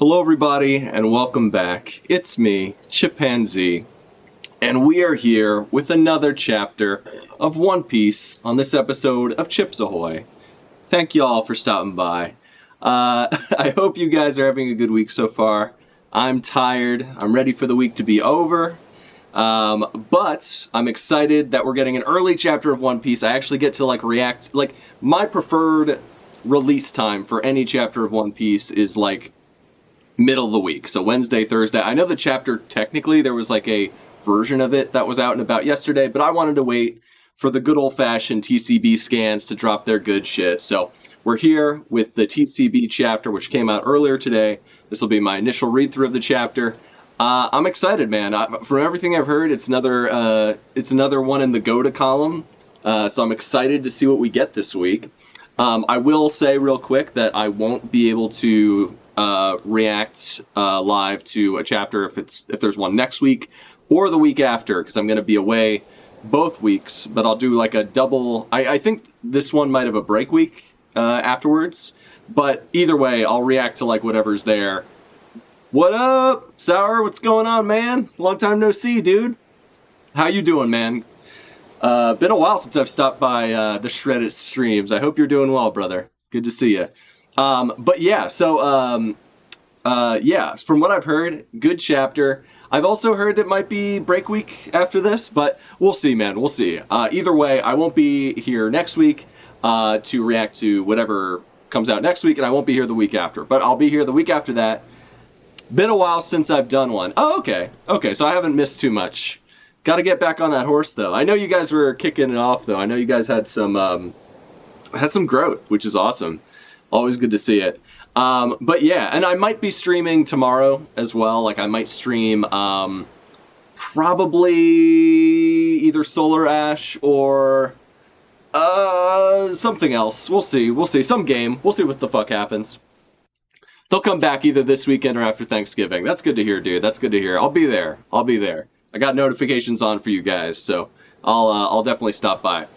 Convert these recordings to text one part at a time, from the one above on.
Hello everybody and welcome back. It's me, ChipZ, and we are here with another chapter of One Piece on this episode of Chips Ahoy. Thank y'all for stopping by. I hope you guys are having a good week so far. I'm tired. I'm ready for the week to be over. But I'm excited that we're getting an early chapter of One Piece. I actually get to react. My preferred release time for any chapter of One Piece is middle of the week, so Wednesday, Thursday. I know the chapter, technically, there was a version of it that was out and about yesterday, but I wanted to wait for the good old-fashioned TCB scans to drop their good shit. So we're here with the TCB chapter, which came out earlier today. This will be my initial read-through of the chapter. I'm excited, man. From everything I've heard, it's another one in the Go-To column, so I'm excited to see what we get this week. I will say real quick that I won't be able to react live to a chapter if there's one next week or the week after, because I'm going to be away both weeks, but I'll do a double. I think this one might have a break week afterwards, but either way, I'll react to whatever's there. What up, Sour? What's going on, man? Long time no see, dude. How you doing, man? Been a while since I've stopped by the Shreddit streams. I hope you're doing well, brother. Good to see you. But yeah, so, from what I've heard, good chapter. I've also heard it might be break week after this, but we'll see, man, we'll see. Either way, I won't be here next week, to react to whatever comes out next week, and I won't be here the week after, but I'll be here the week after that. Been a while since I've done one. Oh, okay, so I haven't missed too much. Gotta get back on that horse, though. I know you guys were kicking it off, though. I know you guys had some growth, which is awesome. Always good to see it. But yeah, and I might be streaming tomorrow as well. I might stream probably either Solar Ash or something else. We'll see. Some game. We'll see what the fuck happens. They'll come back either this weekend or after Thanksgiving. That's good to hear, dude. That's good to hear. I'll be there. I got notifications on for you guys, so I'll definitely stop by.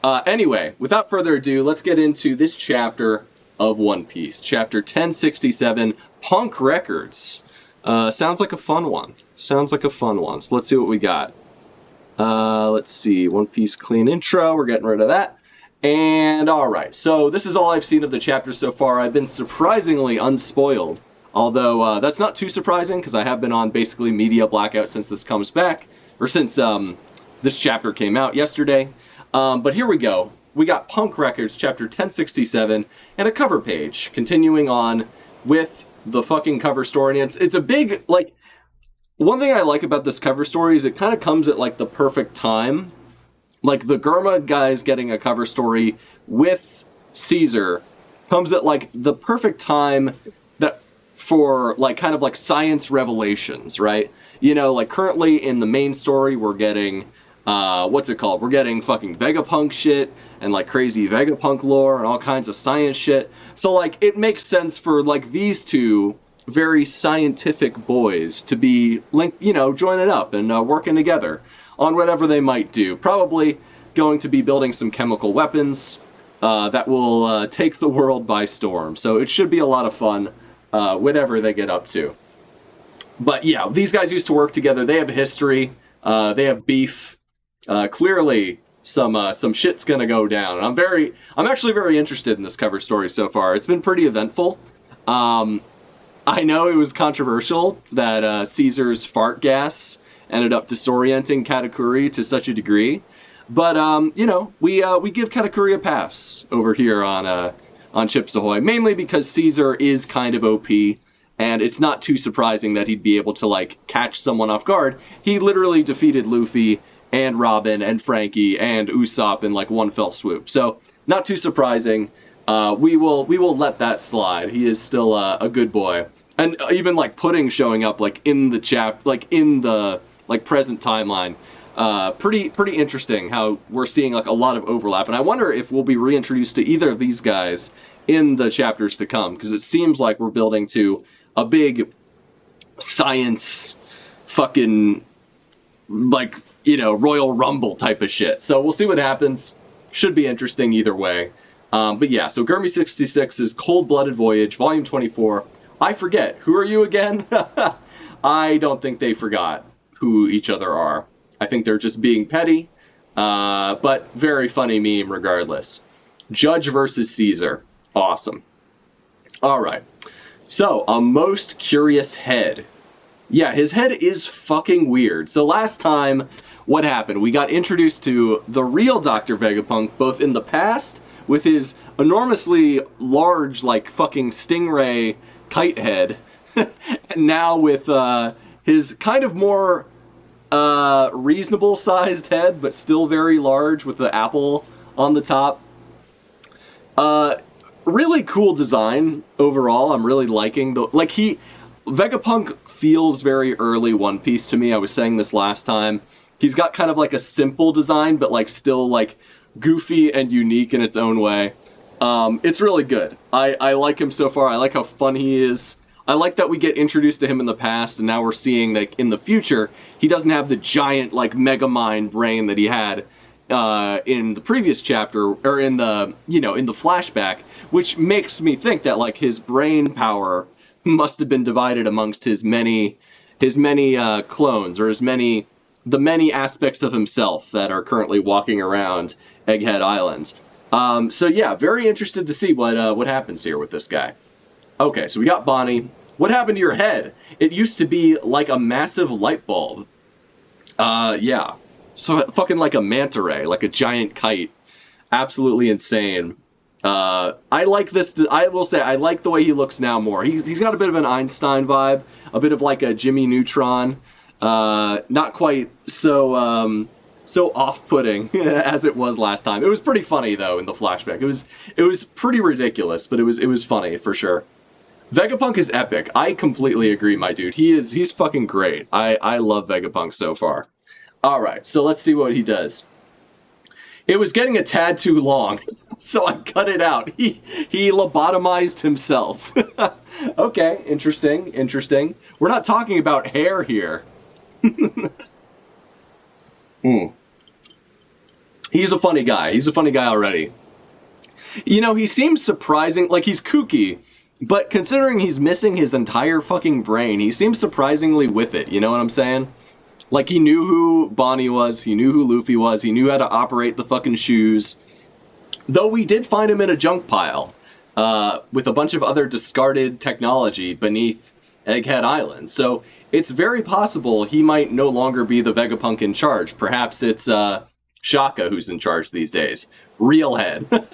Anyway, without further ado, let's get into this chapter of One Piece. Chapter 1067, Punk Records. Sounds like a fun one. So let's see what we got. Let's see. One Piece clean intro. We're getting rid of that. And alright, so this is all I've seen of the chapter so far. I've been surprisingly unspoiled. Although, that's not too surprising, because I have been on basically media blackout since this comes back. Or since this chapter came out yesterday. But here we go. We got Punk Records, chapter 1067, and a cover page, continuing on with the fucking cover story. And it's a big, one thing I like about this cover story is it kind of comes at, the perfect time. The Germa guys getting a cover story with Caesar comes at, the perfect time that for, kind of science revelations, right? You know, currently in the main story, we're getting, we're getting fucking Vegapunk shit, and crazy Vegapunk lore and all kinds of science shit. So it makes sense for these two very scientific boys to be joining up and working together on whatever they might do. Probably going to be building some chemical weapons that will take the world by storm. So it should be a lot of fun, whatever they get up to. But yeah, these guys used to work together. They have history. They have beef. Clearly some shit's gonna go down. And I'm actually very interested in this cover story so far. It's been pretty eventful. I know it was controversial that Caesar's fart gas ended up disorienting Katakuri to such a degree, but we give Katakuri a pass over here on Chips Ahoy, mainly because Caesar is kind of OP, and it's not too surprising that he'd be able to catch someone off guard. He literally defeated Luffy and Robin and Frankie and Usopp in one fell swoop. So not too surprising. We will let that slide. He is still a good boy. And even Pudding showing up in the in the present timeline. Pretty interesting how we're seeing a lot of overlap. And I wonder if we'll be reintroduced to either of these guys in the chapters to come, because it seems like we're building to a big science fucking Royal Rumble type of shit. So we'll see what happens. Should be interesting either way. But yeah, so Gurmy 66's Cold-Blooded Voyage, Volume 24, I forget. Who are you again? I don't think they forgot who each other are. I think they're just being petty, but very funny meme regardless. Judge versus Caesar. Awesome. All right. So, a most curious head. Yeah, his head is fucking weird. So last time, what happened? We got introduced to the real Dr. Vegapunk, both in the past, with his enormously large, like, fucking stingray kite head, and now with his kind of more reasonable-sized head, but still very large with the apple on the top. Really cool design overall. I'm really liking the... Like, Vegapunk feels very early One Piece to me. I was saying this last time. He's got kind of like a simple design, but like still like goofy and unique in its own way. It's really good. I like him so far. I like how fun he is. I like that we get introduced to him in the past, and now we're seeing that in the future, he doesn't have the giant like mega mind brain that he had in the previous chapter, or in the, you know, in the flashback, which makes me think that like his brain power must have been divided amongst his many clones, or the many aspects of himself that are currently walking around Egghead Island. So yeah, very interested to see what happens here with this guy. Okay, so we got Bonnie. What happened to your head? It used to be like a massive light bulb. Yeah. So fucking like a manta ray, like a giant kite. Absolutely insane. I like this. I will say I like the way he looks now more. He's got a bit of an Einstein vibe, a bit of like a Jimmy Neutron. Not quite so off-putting as it was last time. It was pretty funny though in the flashback. It was pretty ridiculous, but it was funny for sure. Vegapunk is epic. I completely agree, my dude. He's fucking great. I love Vegapunk so far. All right, so let's see what he does. It was getting a tad too long, so I cut it out. He lobotomized himself. Okay, interesting. We're not talking about hair here. He's a funny guy. He's a funny guy already. You know, he seems surprising, like he's kooky, but considering he's missing his entire fucking brain, he seems surprisingly with it, you know what I'm saying? Like, he knew who Bonnie was, he knew who Luffy was, he knew how to operate the fucking shoes. Though we did find him in a junk pile, with a bunch of other discarded technology beneath Egghead Island. So, it's very possible he might no longer be the Vegapunk in charge. Perhaps it's, Shaka who's in charge these days. Real head.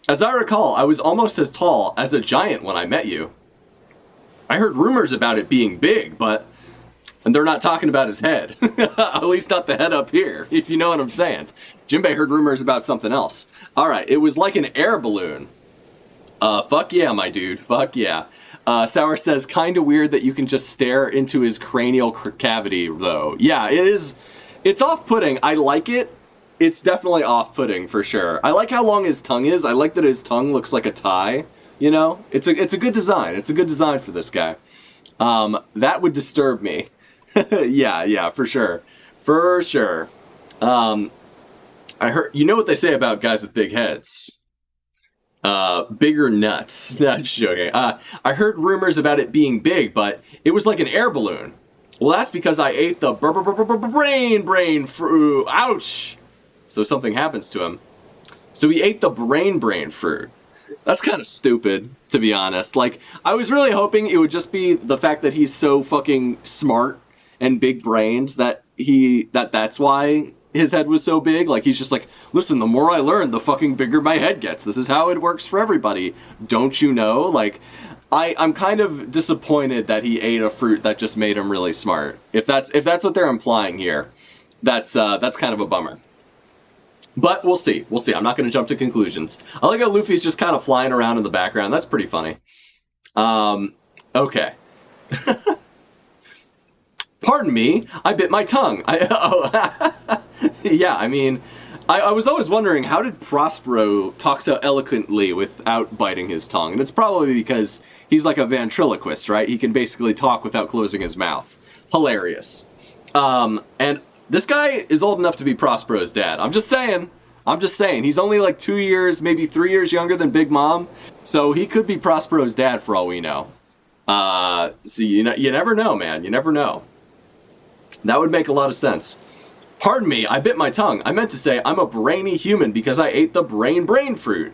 As I recall, I was almost as tall as a giant when I met you. I heard rumors about it being big, but... And they're not talking about his head. At least not the head up here, if you know what I'm saying. Jinbei heard rumors about something else. Alright, it was like an air balloon. Fuck yeah, my dude. Fuck yeah. Sour says, kinda weird that you can just stare into his cranial cavity, though. Yeah, it is... It's off-putting. I like it. It's definitely off-putting, for sure. I like how long his tongue is. I like that his tongue looks like a tie. You know? It's a good design. It's a good design for this guy. That would disturb me. Yeah, for sure. For sure. I heard, you know what they say about guys with big heads? Bigger nuts. Not joking. I heard rumors about it being big, but it was like an air balloon. Well, that's because I ate the brain fruit. Ouch! So something happens to him. So he ate the brain fruit. That's kind of stupid, to be honest. Like, I was really hoping it would just be the fact that he's so fucking smart and big brains that's why his head was so big. Like, he's just like, listen, the more I learn, the fucking bigger my head gets. This is how it works for everybody. Don't you know? Like, I'm kind of disappointed that he ate a fruit that just made him really smart. If that's what they're implying here, that's kind of a bummer. But we'll see. We'll see. I'm not going to jump to conclusions. I like how Luffy's just kind of flying around in the background. That's pretty funny. Okay. Pardon me, I bit my tongue. Yeah, I mean, I was always wondering, how did Prospero talk so eloquently without biting his tongue? And it's probably because he's like a ventriloquist, right? He can basically talk without closing his mouth. Hilarious. And this guy is old enough to be Prospero's dad. I'm just saying. He's only like 2 years, maybe 3 years younger than Big Mom. So he could be Prospero's dad for all we know. So you never know, man. You never know. That would make a lot of sense. Pardon me, I bit my tongue. I meant to say I'm a brainy human because I ate the brain fruit.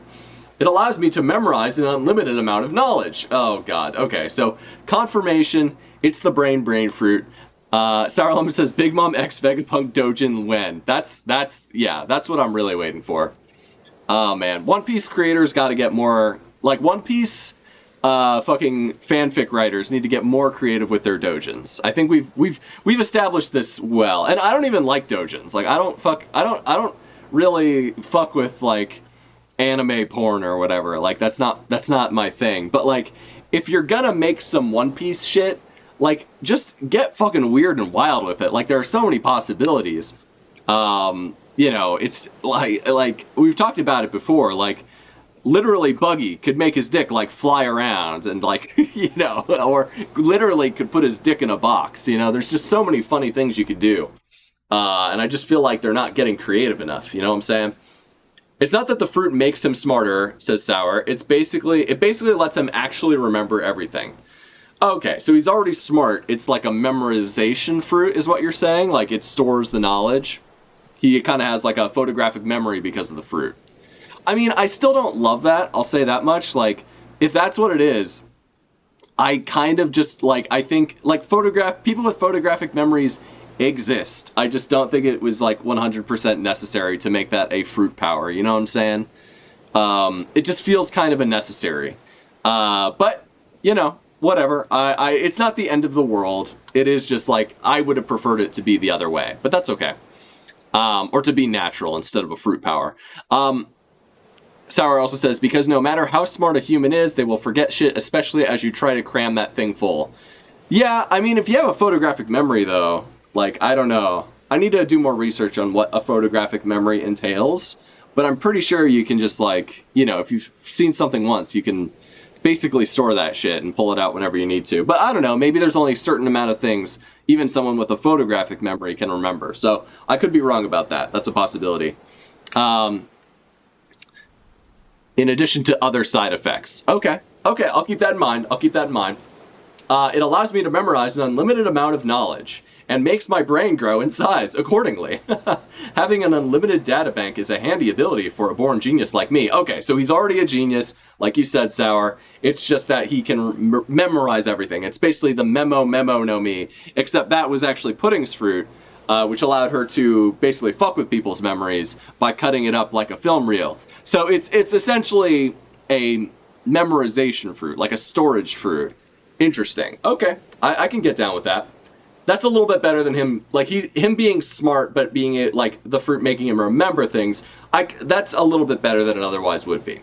It allows me to memorize an unlimited amount of knowledge. Oh, God. Okay, so confirmation, it's the brain fruit. Sour Lemon says, Big Mom X Vegapunk Dojin when? That's what I'm really waiting for. Oh, man. One Piece creators got to get more, like, One Piece fucking fanfic writers need to get more creative with their dojins. I think we've established this well. And I don't even like dojins. Like, I don't really fuck with, like, anime porn or whatever. Like, that's not my thing. But, like, if you're gonna make some One Piece shit, like, just get fucking weird and wild with it. Like, there are so many possibilities. It's like we've talked about it before. Like, literally Buggy could make his dick, like, fly around and, like, or literally could put his dick in a box. There's just so many funny things you could do. And I just feel like they're not getting creative enough. You know what I'm saying? It's not that the fruit makes him smarter, says Sour. It basically lets him actually remember everything. Okay, so he's already smart. It's like a memorization fruit, is what you're saying? Like, it stores the knowledge. He kind of has, like, a photographic memory because of the fruit. I mean, I still don't love that. I'll say that much. Like, if that's what it is, I kind of just, like, I think, like, people with photographic memories exist. I just don't think it was, like, 100% necessary to make that a fruit power. You know what I'm saying? It just feels kind of unnecessary. But, whatever. It's not the end of the world. It is just, like, I would have preferred it to be the other way. But that's okay. Or to be natural instead of a fruit power. Sour also says, because no matter how smart a human is, they will forget shit, especially as you try to cram that thing full. Yeah, I mean, if you have a photographic memory, though, like, I don't know. I need to do more research on what a photographic memory entails, but I'm pretty sure you can just, like, if you've seen something once, you can basically store that shit and pull it out whenever you need to. But I don't know, maybe there's only a certain amount of things even someone with a photographic memory can remember. So I could be wrong about that. That's a possibility. In addition to other side effects. Okay, I'll keep that in mind. It allows me to memorize an unlimited amount of knowledge and makes my brain grow in size accordingly. Having an unlimited data bank is a handy ability for a born genius like me. Okay, so he's already a genius, like you said, Sour. It's just that he can memorize everything. It's basically the memo no me, except that was actually Pudding's fruit, which allowed her to basically fuck with people's memories by cutting it up like a film reel. So it's essentially a memorization fruit, like a storage fruit. Interesting. Okay, I can get down with that. That's a little bit better than him, like him being smart, but being like the fruit making him remember things. That's a little bit better than it otherwise would be.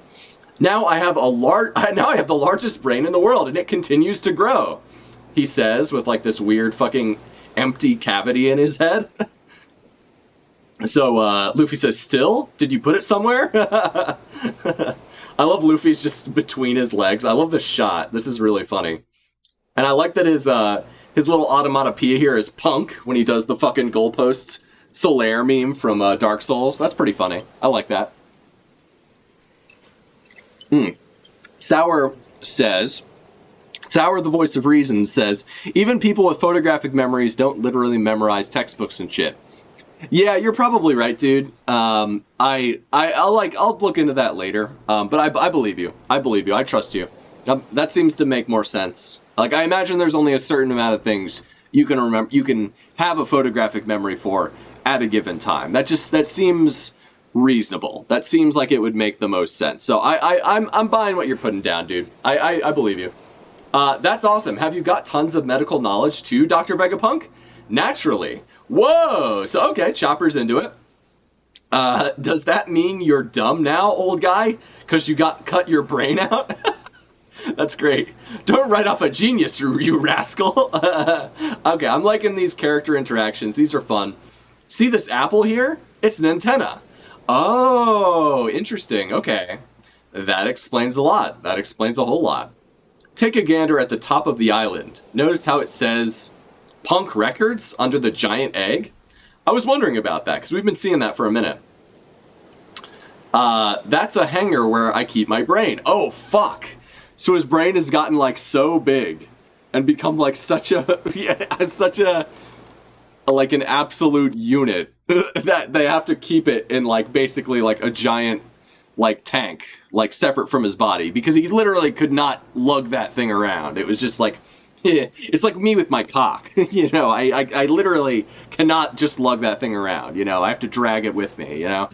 Now I have the largest brain in the world, and it continues to grow. He says with like this weird fucking empty cavity in his head. So Luffy says, "Still? Did you put it somewhere?" I love Luffy's just between his legs. I love the shot. This is really funny, and I like that his little automatopoeia here is punk when he does the fucking goalpost Solaire meme from Dark Souls. That's pretty funny. I like that. Sour, the voice of reason, says, even people with photographic memories don't literally memorize textbooks and shit. Yeah, you're probably right, dude. I'll look into that later. But I believe you. I trust you. That seems to make more sense. Like, I imagine there's only a certain amount of things you can remember, you can have a photographic memory for at a given time. That seems reasonable. That seems like it would make the most sense. So I'm buying what you're putting down, dude. I believe you. That's awesome. Have you got tons of medical knowledge too, Dr. Vegapunk? Naturally. Whoa! So, okay, Chopper's into it. Does that mean you're dumb now, old guy? Because you cut your brain out? That's great. Don't write off a genius, you rascal. Okay, I'm liking these character interactions. These are fun. See this apple here? It's an antenna. Oh, interesting. Okay. That explains a lot. That explains a whole lot. Take a gander at the top of the island. Notice how it says Punk Records under the giant egg? I was wondering about that, because we've been seeing that for a minute. That's a hangar where I keep my brain. Oh, fuck. So his brain has gotten, like, so big and become like such a like an absolute unit that they have to keep it in like basically like a giant like tank, like separate from his body, because he literally could not lug that thing around. It was just like, it's like me with my cock. You know, I literally cannot just lug that thing around. You know, I have to drag it with me. You know,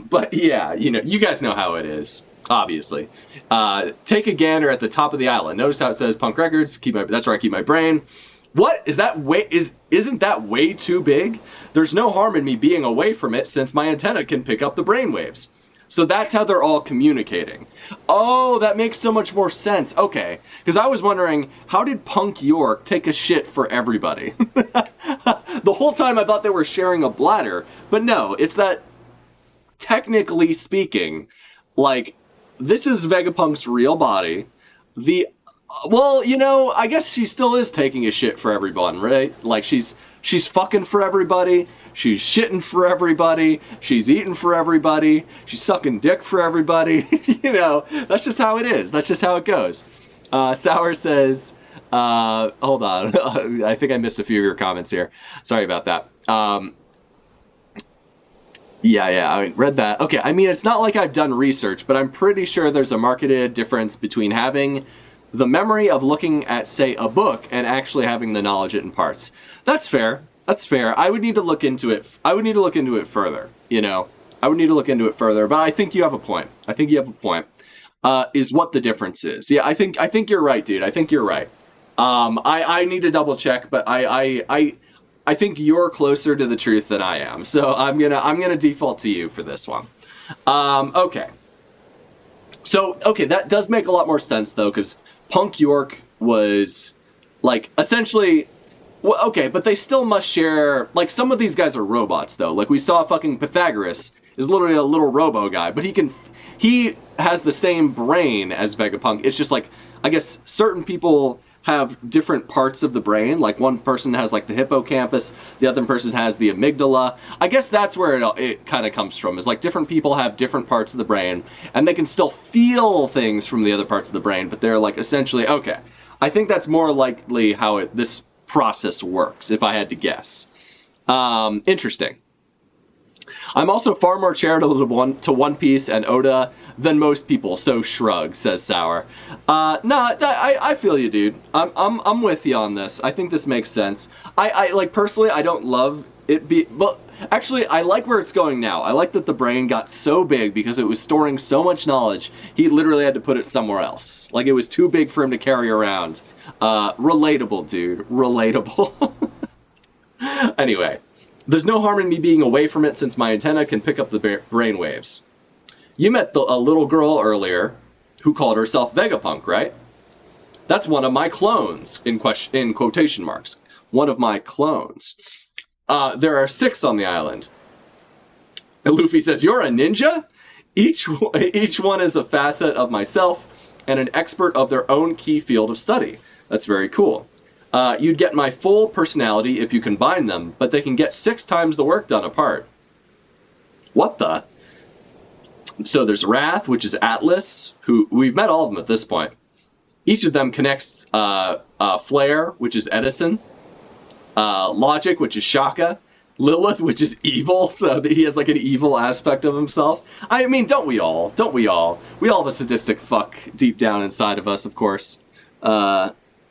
but yeah, you know, you guys know how it is. Obviously, take a gander at the top of the island. Notice how it says Punk Records. That's where I keep my brain. What is that? Isn't that way too big? There's no harm in me being away from it since my antenna can pick up the brainwaves. So that's how they're all communicating. Oh, that makes so much more sense. Okay, because I was wondering, how did Punk York take a shit for everybody? The whole time I thought they were sharing a bladder, but no, it's that, technically speaking, like, this is Vegapunk's real body. Well, you know, I guess she still is taking a shit for everyone, right? Like, she's fucking for everybody. She's shitting for everybody. She's eating for everybody. She's sucking dick for everybody. You know, that's just how it is. That's just how it goes. Sour says, hold on. I think I missed a few of your comments here. Sorry about that. Yeah, I read that. Okay, I mean, it's not like I've done research, but I'm pretty sure there's a marketed difference between having the memory of looking at, say, a book and actually having the knowledge it imparts. That's fair. That's fair. I would need to look into it. I would need to look into it further, you know. I would need to look into it further, but I think you have a point. I think you have a point. Is what the difference is. Yeah, I think you're right, dude. I think you're right. I need to double check, but I think you're closer to the truth than I am. So I'm gonna default to you for this one. Okay. So, okay, that does make a lot more sense though, because Punk York was like essentially, well, okay, but they still must share, like, some of these guys are robots, though. Like, we saw fucking Pythagoras is literally a little robo guy, but he has the same brain as Vegapunk. It's just, like, I guess certain people have different parts of the brain. Like, one person has, like, the hippocampus, the other person has the amygdala. I guess that's where it kind of comes from, is, like, different people have different parts of the brain, and they can still feel things from the other parts of the brain, but they're, like, essentially, okay. I think that's more likely how this process works, if I had to guess. Interesting. I'm also far more charitable to One Piece and Oda than most people, so shrug, says Sour. I feel you, dude. I'm with you on this. I think this makes sense. I like, personally, I don't love it but actually, I like where it's going now. I like that the brain got so big because it was storing so much knowledge, he literally had to put it somewhere else. Like, it was too big for him to carry around. Relatable, dude. Relatable. Anyway, there's no harm in me being away from it since my antenna can pick up the brainwaves. You met a little girl earlier who called herself Vegapunk, right? That's one of my clones, in quotation marks. One of my clones. There are 6 on the island. And Luffy says, you're a ninja? Each one is a facet of myself and an expert of their own key field of study. That's very cool. You'd get my full personality if you combine them, but they can get 6 times the work done apart. What the? So there's Wrath, which is Atlas, who we've met all of them at this point. Each of them connects Flare, which is Edison, Logic, which is Shaka, Lilith, which is evil, so that he has like an evil aspect of himself. I mean, don't we all? Don't we all? We all have a sadistic fuck deep down inside of us, of course.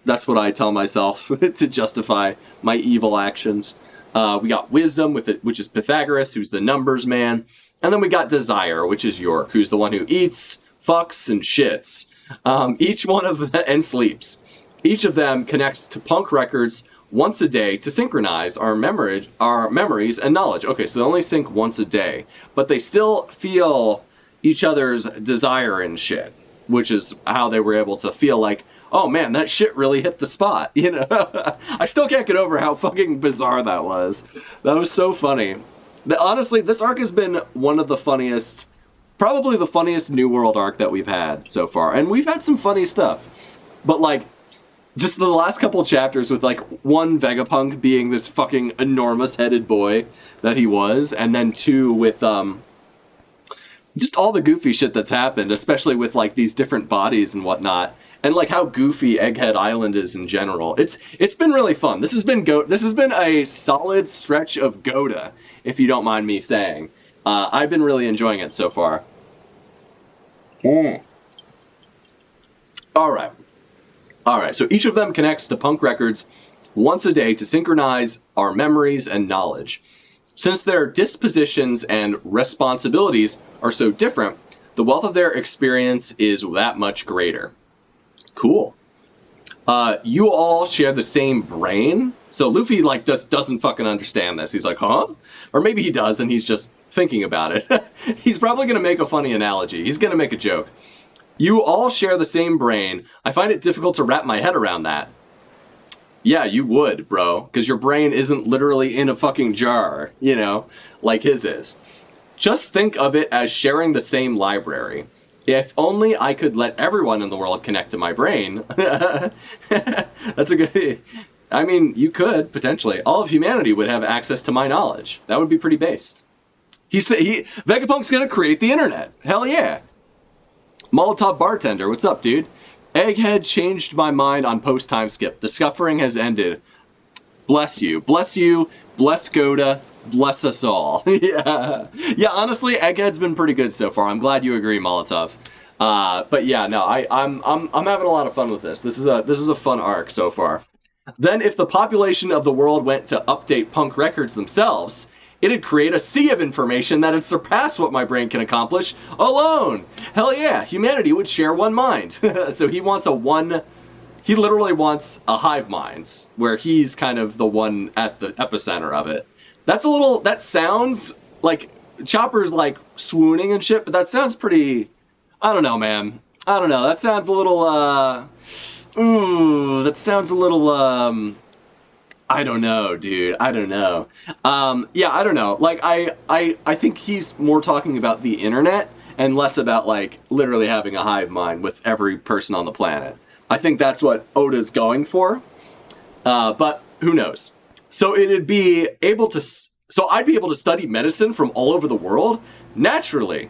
That's what I tell myself to justify my evil actions. We got Wisdom, which is Pythagoras, who's the numbers man. And then we got Desire, which is York, who's the one who eats, fucks, and shits. And sleeps. Each of them connects to Punk Records once a day to synchronize our memories and knowledge. Okay, so they only sync once a day, but they still feel each other's desire and shit, which is how they were able to feel like, oh man, that shit really hit the spot, you know? I still can't get over how fucking bizarre that was. That was so funny. Honestly, this arc has been one of the funniest, probably the funniest New World arc that we've had so far. And we've had some funny stuff. But like, just the last couple chapters with like one Vegapunk being this fucking enormous headed boy that he was, and then 2 with just all the goofy shit that's happened, especially with like these different bodies and whatnot. and like how goofy Egghead Island is in general. It's been really fun. This has been a solid stretch of Goda, if you don't mind me saying. I've been really enjoying it so far. All right. So each of them connects to punk records once a day to synchronize our memories and knowledge. Since their dispositions and responsibilities are so different, the wealth of their experience is that much greater. Cool. You all share the same brain. So Luffy doesn't fucking understand this. He's like, huh? Or maybe he does and he's just thinking about it. He's probably going to make a funny analogy. He's going to make a joke. You all share the same brain. I find it difficult to wrap my head around that. Yeah, you would, bro. Because your brain isn't literally in a fucking jar, like his is. Just think of it as sharing the same library. If only I could let everyone in the world connect to my brain. That's a good... I mean, you could, potentially. All of humanity would have access to my knowledge. That would be pretty based. Vegapunk's gonna create the internet. Hell yeah. Molotov Bartender, what's up, dude? Egghead changed my mind on post-time skip. The suffering has ended. Bless you. Bless you. Bless Goda. Bless us all. Yeah, honestly, Egghead's been pretty good so far. I'm glad you agree, Molotov. But yeah, no, I'm having a lot of fun with this. This is a fun arc so far. Then if the population of the world went to update punk records themselves, it'd create a sea of information that'd surpass what my brain can accomplish alone. Hell yeah, humanity would share one mind. So he literally wants a hive mind, where he's kind of the one at the epicenter of it. That sounds like Chopper's like swooning and shit, but that sounds pretty, I don't know, man. I don't know, that sounds a little, I don't know, dude. I don't know. Yeah, I don't know. Like, I think he's more talking about the internet and less about, like, literally having a hive mind with every person on the planet. I think that's what Oda's going for. But who knows? So I'd be able to study medicine from all over the world naturally.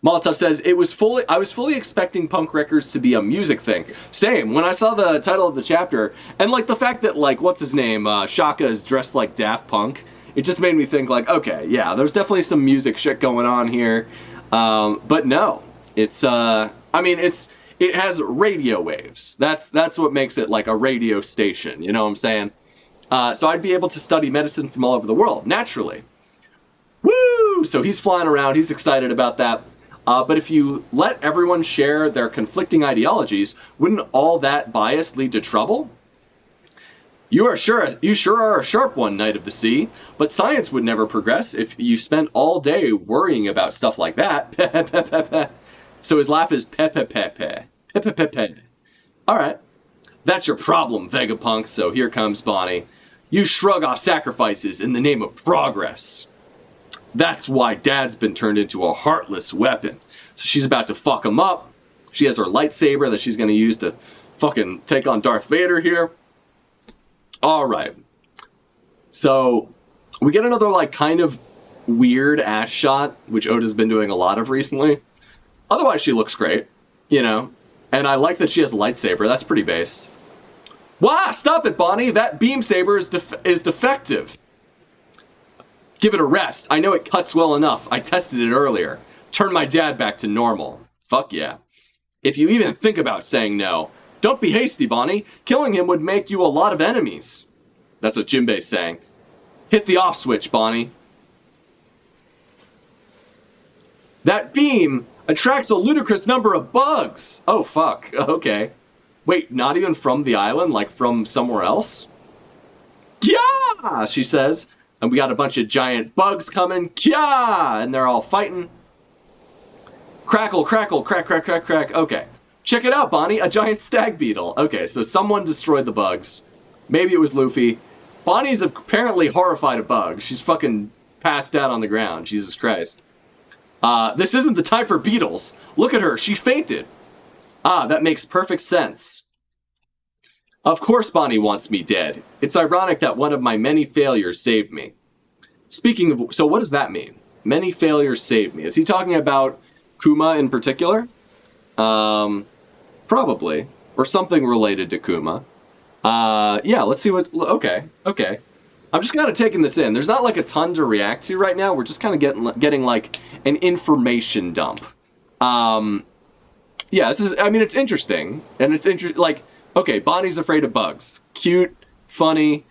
Molotov says, I was fully expecting punk records to be a music thing. Same. When I saw the title of the chapter, and like the fact that like, what's his name, Shaka is dressed like Daft Punk, it just made me think like, okay, yeah, there's definitely some music shit going on here. But no, it has radio waves. That's what makes it like a radio station, you know what I'm saying? So I'd be able to study medicine from all over the world, naturally. Woo! So he's flying around, he's excited about that. But if you let everyone share their conflicting ideologies, wouldn't all that bias lead to trouble? You sure are a sharp one, Knight of the Sea, but science would never progress if you spent all day worrying about stuff like that. So his laugh is pe-pe-pe-pe. Pe-pe-pe-pe. Alright. That's your problem, Vegapunk, so here comes Bonnie. You shrug off sacrifices in the name of progress. That's why Dad's been turned into a heartless weapon. So she's about to fuck him up. She has her lightsaber that she's going to use to fucking take on Darth Vader here. Alright. So, we get another, like, kind of weird ass shot, which Oda's been doing a lot of recently. Otherwise, she looks great, And I like that she has a lightsaber. That's pretty based. Wah! Stop it, Bonnie! That beam saber is defective. Give it a rest. I know it cuts well enough. I tested it earlier. Turn my dad back to normal. Fuck yeah. If you even think about saying no, don't be hasty, Bonnie. Killing him would make you a lot of enemies. That's what Jinbei's saying. Hit the off switch, Bonnie. That beam attracts a ludicrous number of bugs. Oh, fuck. Okay. Wait, not even from the island? Like from somewhere else? Yeah, she says. And we got a bunch of giant bugs coming. Kya! And they're all fighting. Crackle, crackle, crack, crack, crack, crack. Okay. Check it out, Bonnie. A giant stag beetle. Okay, so someone destroyed the bugs. Maybe it was Luffy. Bonnie's apparently horrified of bugs. She's fucking passed out on the ground. Jesus Christ. This isn't the time for beetles. Look at her. She fainted. Ah, that makes perfect sense. Of course Bonnie wants me dead. It's ironic that one of my many failures saved me. Speaking of... So what does that mean? Many failures saved me. Is he talking about Kuma in particular? Probably. or something related to Kuma. Yeah, let's see what... Okay. I'm just kind of taking this in. There's not like a ton to react to right now. We're just kind of getting like an information dump. Yeah, this is... I mean, it's interesting. And it's interesting... Like, okay, Bonnie's afraid of bugs. Cute, funny...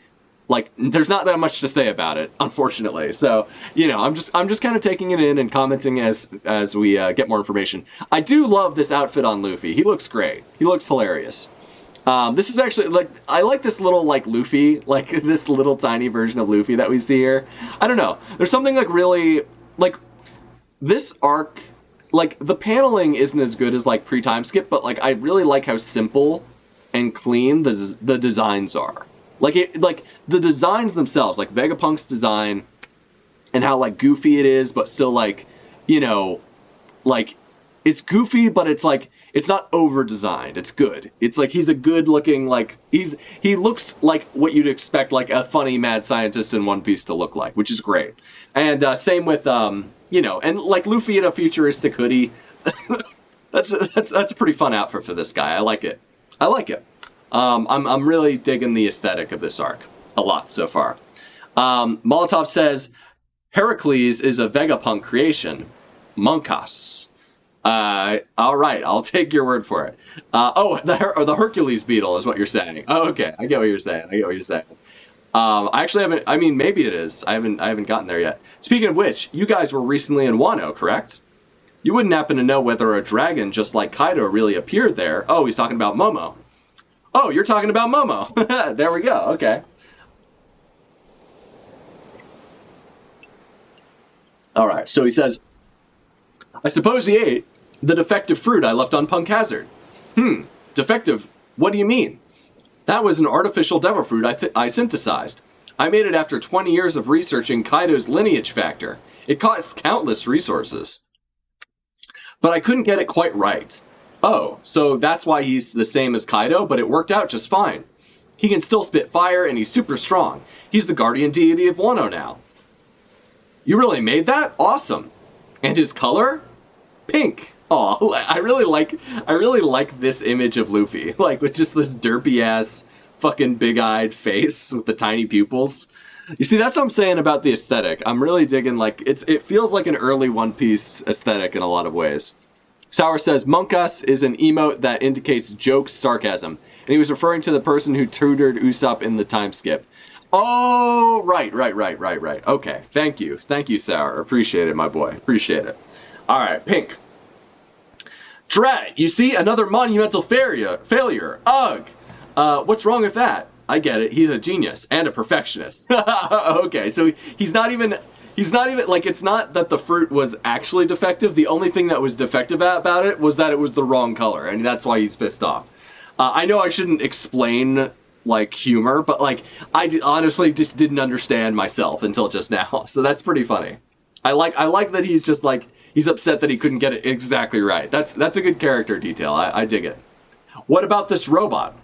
Like, there's not that much to say about it, unfortunately. So, you know, I'm just kind of taking it in and commenting as we get more information. I do love this outfit on Luffy. He looks great. He looks hilarious. This is actually, like, I like this little, like, Luffy, like, this little tiny version of Luffy that we see here. I don't know. There's something, like, really, like, this arc, like, the paneling isn't as good as, like, pre-time skip, but, like, I really like how simple and clean the designs are. Like the designs themselves, like Vegapunk's design, and how like goofy it is, but still like, you know, like it's goofy, but it's like it's not over designed. It's good. It's like he's a good looking like he looks like what you'd expect like a funny mad scientist in One Piece to look like, which is great. And same with you know, and like Luffy in a futuristic hoodie. that's a pretty fun outfit for this guy. I like it. I'm really digging the aesthetic of this arc a lot so far. Molotov says, Heracles is a Vegapunk creation. Monkas. All right, I'll take your word for it. The Hercules beetle is what you're saying. Oh, okay, I get what you're saying. I actually haven't, I mean, maybe it is. I haven't gotten there yet. Speaking of which, you guys were recently in Wano, correct? You wouldn't happen to know whether a dragon just like Kaido really appeared there. Oh, he's talking about Momo. Oh, you're talking about Momo. There we go. Okay. All right. So he says, I suppose he ate the defective fruit I left on Punk Hazard. Defective? What do you mean? That was an artificial devil fruit I synthesized. I made it after 20 years of researching Kaido's lineage factor. It cost countless resources. But I couldn't get it quite right. Oh, so that's why he's the same as Kaido, but it worked out just fine. He can still spit fire, and he's super strong. He's the guardian deity of Wano now. You really made that? Awesome. And his color? Pink. Oh, I really like this image of Luffy, like with just this derpy ass, fucking big-eyed face with the tiny pupils. You see, that's what I'm saying about the aesthetic. I'm really digging, like, it feels like an early One Piece aesthetic in a lot of ways. Sour says, Monkas is an emote that indicates jokes, sarcasm. And he was referring to the person who tutored Usopp in the time skip. Oh, right. Okay, thank you, Sour. Appreciate it, my boy. Appreciate it. All right, Pink. Drat, you see, another monumental failure. Ugh. What's wrong with that? I get it. He's a genius and a perfectionist. Okay, so he's not even, like, it's not that the fruit was actually defective. The only thing that was defective about it was that it was the wrong color, and that's why he's pissed off. I know I shouldn't explain, like, humor, but, like, I honestly just didn't understand myself until just now, so that's pretty funny. I like that he's just, like, he's upset that he couldn't get it exactly right. That's a good character detail. I dig it. What about this robot?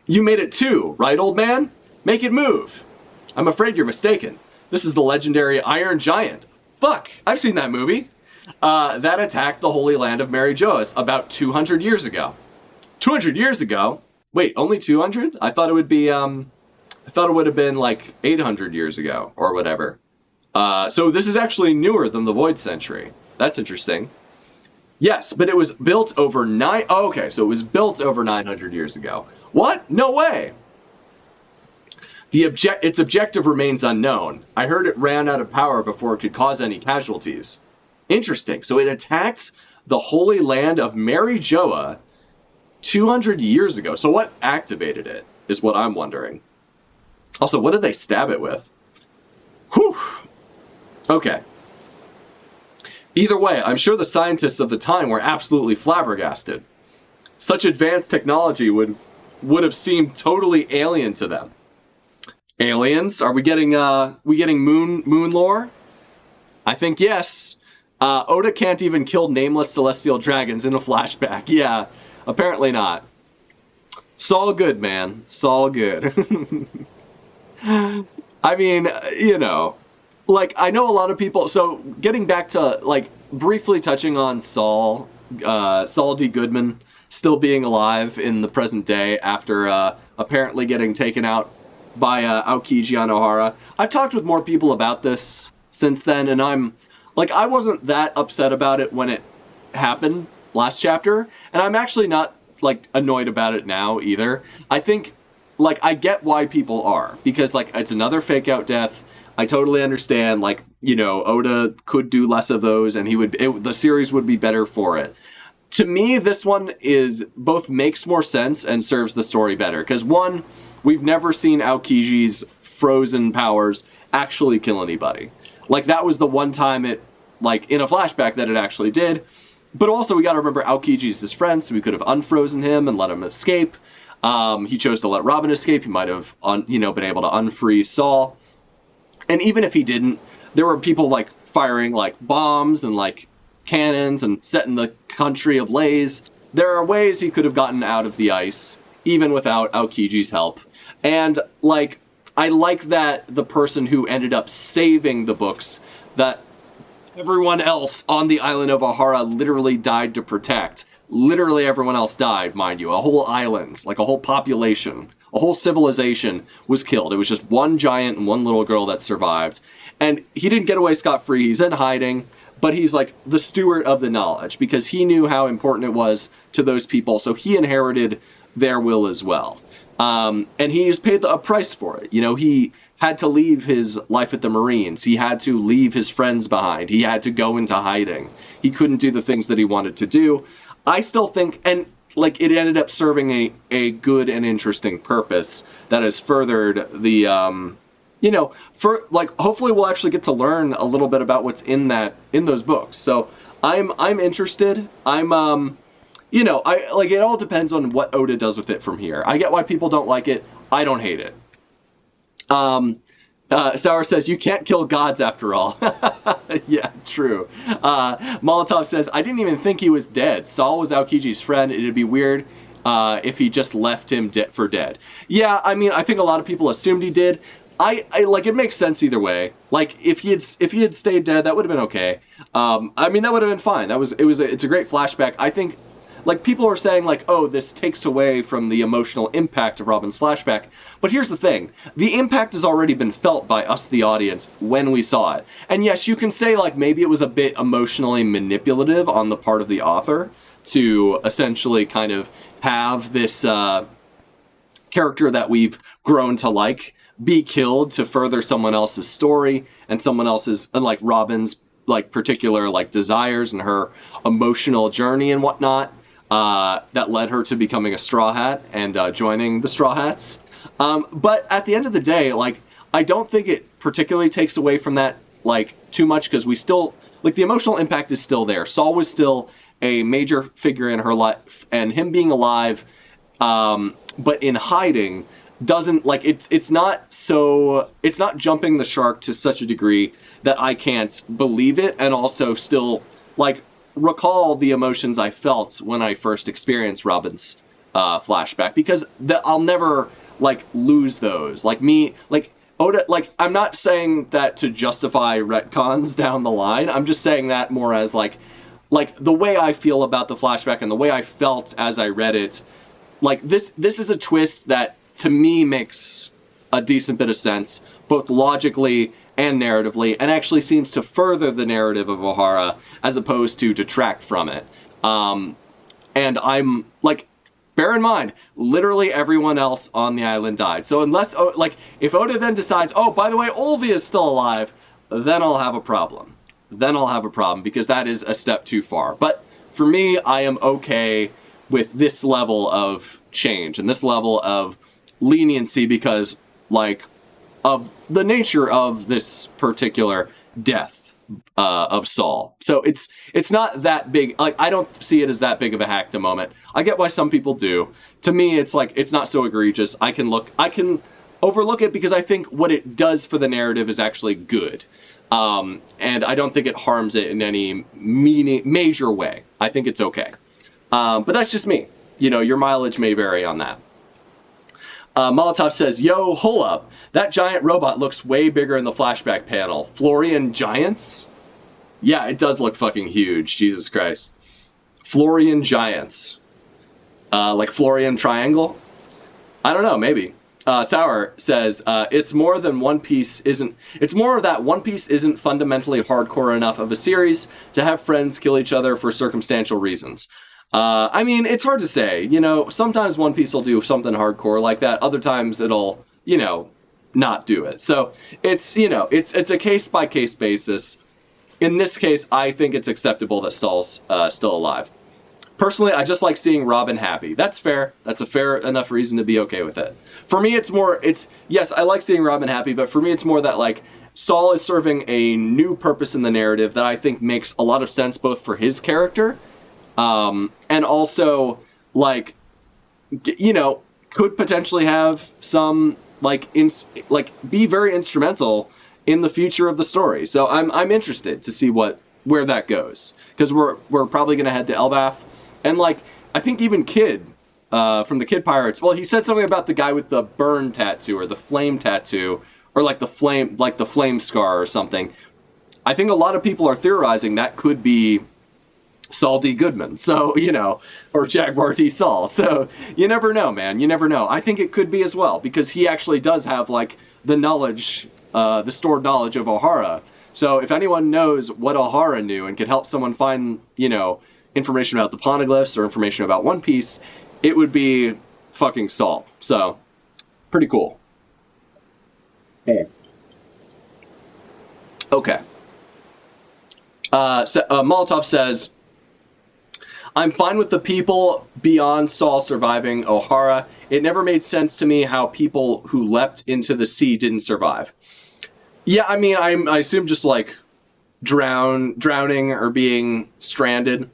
You made it too, right, old man? Make it move. I'm afraid you're mistaken. This is the legendary Iron Giant. Fuck, I've seen that movie. That attacked the Holy Land of Mary Joas about 200 years ago. 200 years ago? Wait, only 200? I thought it would be, I thought it would have been like 800 years ago or whatever. So this is actually newer than the Void Century. That's interesting. Yes, but it was built over okay, so it was built over 900 years ago. What? No way! Its objective remains unknown. I heard it ran out of power before it could cause any casualties. Interesting. So it attacked the Holy Land of Mary Joa 200 years ago. So what activated it, is what I'm wondering. Also, what did they stab it with? Whew! Okay. Either way, I'm sure the scientists of the time were absolutely flabbergasted. Such advanced technology would have seemed totally alien to them. Aliens? Are we getting moon lore? I think yes. Oda can't even kill nameless celestial dragons in a flashback. Yeah, apparently not. Saul good, man. Saul good. I mean, you know, like, I know a lot of people, so getting back to, like, briefly touching on Saul D. Goodman, still being alive in the present day after apparently getting taken out by Aokiji on Ohara. I've talked with more people about this since then, and I wasn't that upset about it when it happened last chapter, and I'm actually not, annoyed about it now either. I think, I get why people are, because, it's another fake-out death. I totally understand, Oda could do less of those, and the series would be better for it. To me, this one both makes more sense and serves the story better, because one, we've never seen Aokiji's frozen powers actually kill anybody. That was the one time it, in a flashback that it actually did. But also, we gotta remember Aokiji's his friend, so we could have unfrozen him and let him escape. He chose to let Robin escape. He might have, been able to unfreeze Saul. And even if he didn't, there were people, firing, bombs and, cannons and setting the country ablaze. There are ways he could have gotten out of the ice, even without Aokiji's help. And, I like that the person who ended up saving the books that everyone else on the island of Ohara literally died to protect. Literally everyone else died, mind you. A whole island, a whole population, a whole civilization was killed. It was just one giant and one little girl that survived. And he didn't get away scot-free. He's in hiding, but he's the steward of the knowledge because he knew how important it was to those people. So he inherited their will as well. And he's paid a price for it. He had to leave his life at the Marines. He had to leave his friends behind. He had to go into hiding. He couldn't do the things that he wanted to do. I still think, and it ended up serving a good and interesting purpose that has furthered the, hopefully we'll actually get to learn a little bit about what's in those books. So I'm interested. It all depends on what Oda does with it from here. I get why people don't like it. I don't hate it. Sour says, you can't kill gods after all. Yeah, true. Molotov says, I didn't even think he was dead. Saul was Aokiji's friend. It'd be weird if he just left him for dead. Yeah, I think a lot of people assumed he did. It makes sense either way. If he had stayed dead, that would have been okay. That would have been fine. It's a great flashback. I think, people are saying, oh, this takes away from the emotional impact of Robin's flashback. But here's the thing. The impact has already been felt by us, the audience, when we saw it. And yes, you can say, maybe it was a bit emotionally manipulative on the part of the author to essentially kind of have this character that we've grown to be killed to further someone else's story and someone else's, Robin's, particular, desires and her emotional journey and whatnot. That led her to becoming a Straw Hat and joining the Straw Hats. But at the end of the day, I don't think it particularly takes away from that, too much, because we still, the emotional impact is still there. Saul was still a major figure in her life, and him being alive, but in hiding, doesn't, it's not jumping the shark to such a degree that I can't believe it, and also still, recall the emotions I felt when I first experienced Robin's flashback, because I'll never lose those. Oda, I'm not saying that to justify retcons down the line. I'm just saying that more as the way I feel about the flashback and the way I felt as I read it. This is a twist that to me makes a decent bit of sense, both logically and narratively, and actually seems to further the narrative of Ohara as opposed to detract from it. And I'm, bear in mind, literally everyone else on the island died. So unless, if Oda then decides, oh, by the way, Olvi is still alive, then I'll have a problem. Because that is a step too far. But for me, I am okay with this level of change and this level of leniency because, of the nature of this particular death of Saul. So it's not that big. I don't see it as that big of a hack to moment. I get why some people do. To me, it's it's not so egregious. I can overlook it because I think what it does for the narrative is actually good. And I don't think it harms it in any major way. I think it's okay. But that's just me. Your mileage may vary on that. Molotov says, yo, hold up. That giant robot looks way bigger in the flashback panel. Florian Giants? Yeah, it does look fucking huge. Jesus Christ. Florian Giants. Like Florian Triangle? I don't know, maybe. Sour says, it's more than One Piece isn't... It's more that One Piece isn't fundamentally hardcore enough of a series to have friends kill each other for circumstantial reasons. I mean, it's hard to say. You know, sometimes One Piece will do something hardcore like that. Other times it'll, you know, not do it. So it's, you know, it's a case-by-case basis. In this case, I think it's acceptable that Saul's still alive. Personally, I just like seeing Robin happy. That's fair. That's a fair enough reason to be okay with it. For me, yes, I like seeing Robin happy, but for me, it's more that, like, Saul is serving a new purpose in the narrative that I think makes a lot of sense both for his character, and also, like, you know, could potentially have some, like, be very instrumental in the future of the story. So I'm interested to see where that goes, because we're probably going to head to Elbaf. And, like, I think even Kid, from the Kid Pirates, well, he said something about the guy with the burn tattoo, or the flame tattoo, or, like, the flame scar or something. I think a lot of people are theorizing that could be Saul D. Goodman, so, you know, or Jaguar D. Saul. So, you never know, man, you never know. I think it could be as well, because he actually does have, like, the knowledge, the stored knowledge of Ohara. So, if anyone knows what Ohara knew and could help someone find, you know, information about the poneglyphs or information about One Piece, it would be fucking Saul. So, pretty cool. Okay. Molotov says, I'm fine with the people beyond Saul surviving Ohara. It never made sense to me how people who leapt into the sea didn't survive. Yeah, I mean, I assume just, like, drowning or being stranded.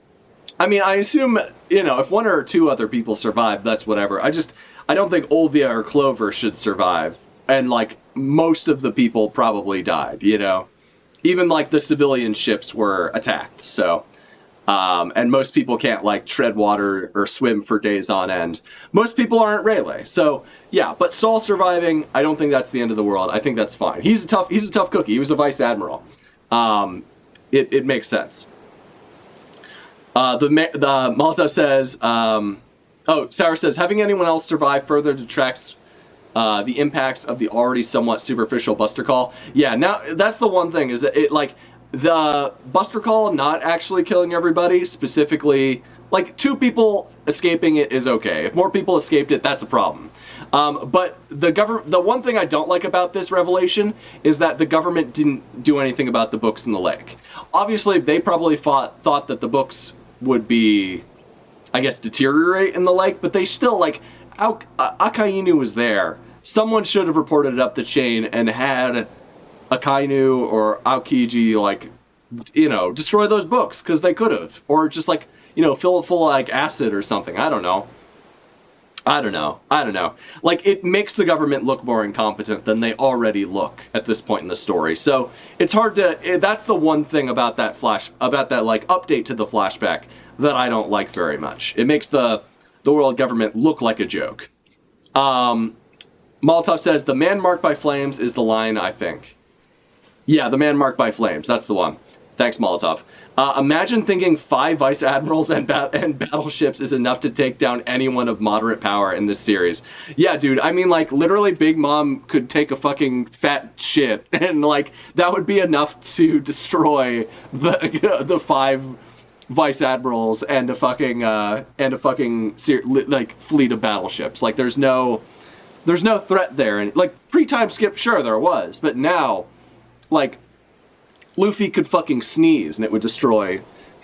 I mean, I assume, you know, if one or two other people survive, that's whatever. I don't think Olvia or Clover should survive. And, like, most of the people probably died, you know? Even, like, the civilian ships were attacked, so... and most people can't, like, tread water or swim for days on end. Most people aren't Rayleigh, so, yeah. But Saul surviving, I don't think that's the end of the world. I think that's fine. He's a tough cookie. He was a vice admiral. It makes sense. The Molotov says, Sour says, having anyone else survive further detracts the impacts of the already somewhat superficial Buster Call. Yeah, now, that's the one thing, is that it, like, the Buster Call not actually killing everybody, specifically, like, 2 people escaping it is okay. If more people escaped it, that's a problem. But the one thing I don't like about this revelation is that the government didn't do anything about the books in the lake. Obviously, they probably thought that the books would be, I guess, deteriorate in the lake, but they still, like, Akainu was there. Someone should have reported it up the chain and had Akainu or Aokiji, like, you know, destroy those books, because they could have. Or just, like, you know, fill it full of, like, acid or something. I don't know. Like, it makes the government look more incompetent than they already look at this point in the story. So, it's hard to... That's the one thing about that like, update to the flashback that I don't like very much. It makes the world government look like a joke. Molotov says, the man marked by flames is the line, I think. Yeah, the man marked by flames. That's the one. Thanks, Molotov. Imagine thinking 5 vice admirals and battleships is enough to take down anyone of moderate power in this series. Yeah, dude, I mean, like, literally Big Mom could take a fucking fat shit, and, like, that would be enough to destroy the 5 vice admirals and a fucking like, fleet of battleships. Like, there's no threat there. And, like, pre-time skip, sure, there was, but now, like, Luffy could fucking sneeze and it would destroy,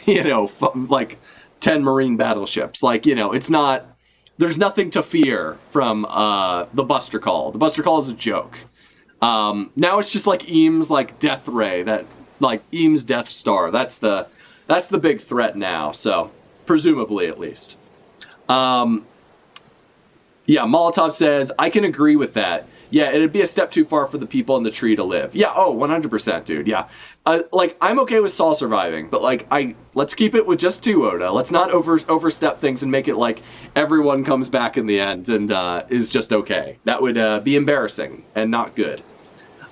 you know, like 10 Marine battleships. Like, you know, it's not... There's nothing to fear from the Buster Call. The Buster Call is a joke. Now it's just like Eames, like, Death Ray. That, like, Eames Death Star. That's the big threat now. So, presumably, at least. Yeah, Molotov says, I can agree with that. Yeah, it'd be a step too far for the people in the tree to live. Yeah, 100%, dude, yeah. Like, I'm okay with Saul surviving, but, like, let's keep it with just 2, Oda. Let's not overstep things and make it like everyone comes back in the end and is just okay. That would be embarrassing and not good.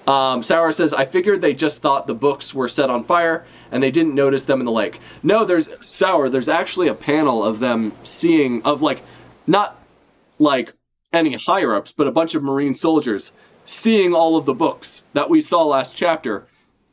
Sour says, I figured they just thought the books were set on fire and they didn't notice them in the lake. No, there's actually a panel of them not like any higher-ups, but a bunch of Marine soldiers seeing all of the books that we saw last chapter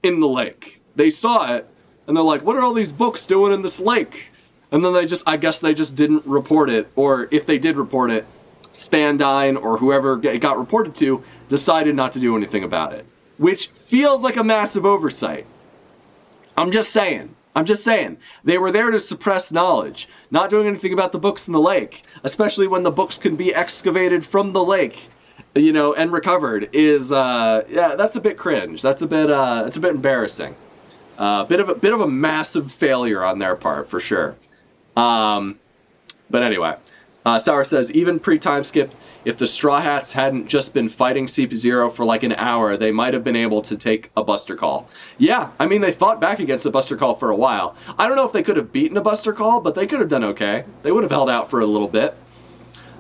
in the lake. They saw it, and they're like, what are all these books doing in this lake? And then I guess they just didn't report it, or if they did report it, Spandine or whoever it got reported to decided not to do anything about it. Which feels like a massive oversight. I'm just saying. They were there to suppress knowledge, not doing anything about the books in the lake, especially when the books can be excavated from the lake, and recovered, is, that's a bit cringe. That's a bit embarrassing. Bit of a massive failure on their part, for sure. But anyway, Sour says, even pre-time skip, if the Straw Hats hadn't just been fighting CP0 for like an hour, they might have been able to take a Buster Call. Yeah, I mean, they fought back against a Buster Call for a while. I don't know if they could have beaten a Buster Call, but they could have done okay. They would have held out for a little bit.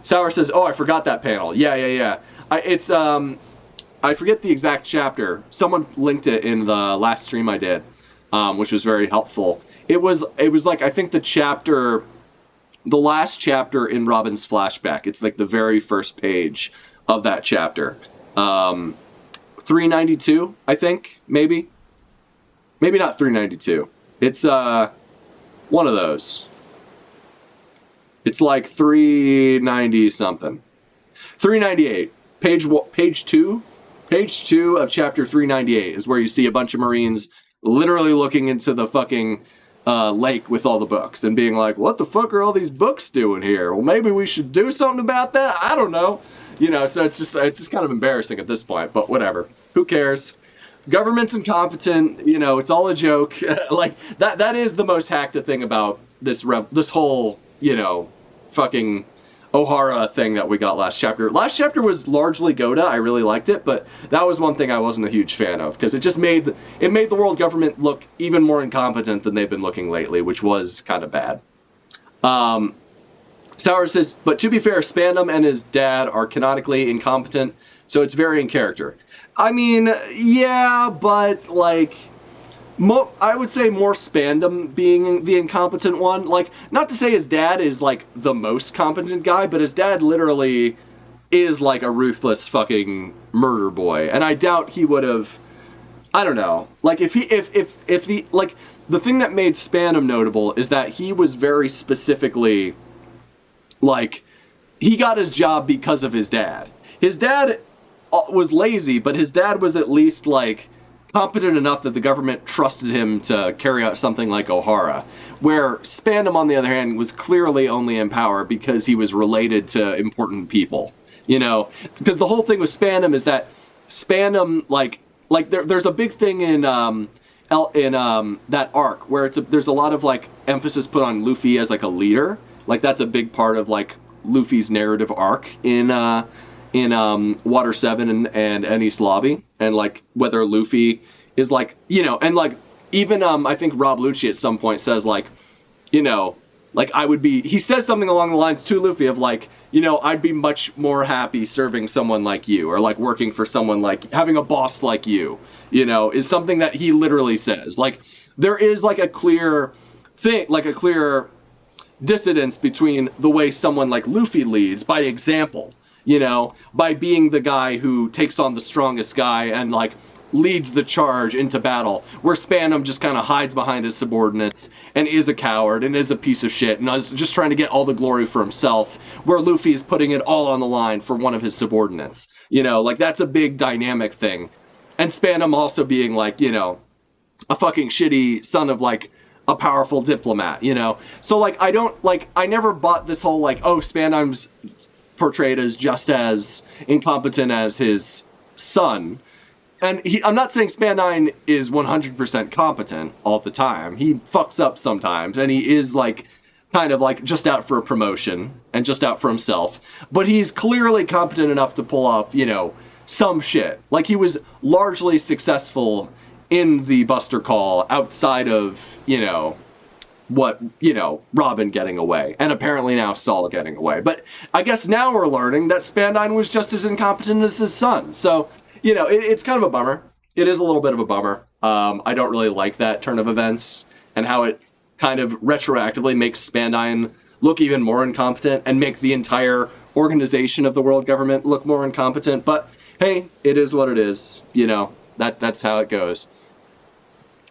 Sour says, oh, I forgot that panel. Yeah. I forget the exact chapter. Someone linked it in the last stream I did, which was very helpful. It was like, I think the last chapter in Robin's flashback. It's like the very first page of that chapter. 392, I think, maybe. Maybe not 392. It's one of those. It's like 390 something. 398. Page 2 of chapter 398 is where you see a bunch of Marines literally looking into the fucking lake with all the books and being like, what the fuck are all these books doing here? Well, maybe we should do something about that. I don't know. So it's just kind of embarrassing at this point, but whatever. Who cares? Government's incompetent. It's all a joke. Like that is the most hacked thing about this whole, fucking O'Hara thing that we got last chapter. Last chapter was largely Goda. I really liked it, but that was one thing I wasn't a huge fan of because it just made the world government look even more incompetent than they've been looking lately, which was kind of bad. Sour says, but to be fair, Spandam and his dad are canonically incompetent, so it's very in character. I mean, yeah, but like, I would say more Spandam being the incompetent one. Like, not to say his dad is, like, the most competent guy, but his dad literally is, like, a ruthless fucking murder boy. And I doubt he would have, I don't know. Like, if the thing that made Spandam notable is that he was very specifically, like, he got his job because of his dad. His dad was lazy, but his dad was at least, like, competent enough that the government trusted him to carry out something like O'Hara, where Spandam, on the other hand, was clearly only in power because he was related to important people, because the whole thing with Spandam is that Spandam, like there's a big thing in that arc where there's a lot of like emphasis put on Luffy as like a leader, like that's a big part of like Luffy's narrative arc in Water 7 and East Lobby, and like whether Luffy is like, and like even I think Rob Lucci at some point says like, like he says something along the lines to Luffy of like, I'd be much more happy serving someone like you, or like working for someone like having a boss like you, is something that he literally says. Like there is like a clear thing, like a clear dissidence between the way someone like Luffy leads by example, by being the guy who takes on the strongest guy and like leads the charge into battle, where Spandam just kind of hides behind his subordinates and is a coward and is a piece of shit and is just trying to get all the glory for himself, where Luffy is putting it all on the line for one of his subordinates. Like that's a big dynamic thing. And Spandam also being like, a fucking shitty son of like a powerful diplomat, So like I never bought this whole like, oh, Spandam's portrayed as just as incompetent as his son. And I'm not saying Spandine is 100% competent all the time. He fucks up sometimes, and he is like kind of like just out for a promotion and just out for himself. But he's clearly competent enough to pull off, some shit. Like he was largely successful in the Buster Call outside of, Robin getting away, and apparently now Saul getting away. But I guess now we're learning that Spandine was just as incompetent as his son. So, it's kind of a bummer. It is a little bit of a bummer. I don't really like that turn of events and how it kind of retroactively makes Spandine look even more incompetent and make the entire organization of the world government look more incompetent. But hey, it is what it is. You know, that's how it goes.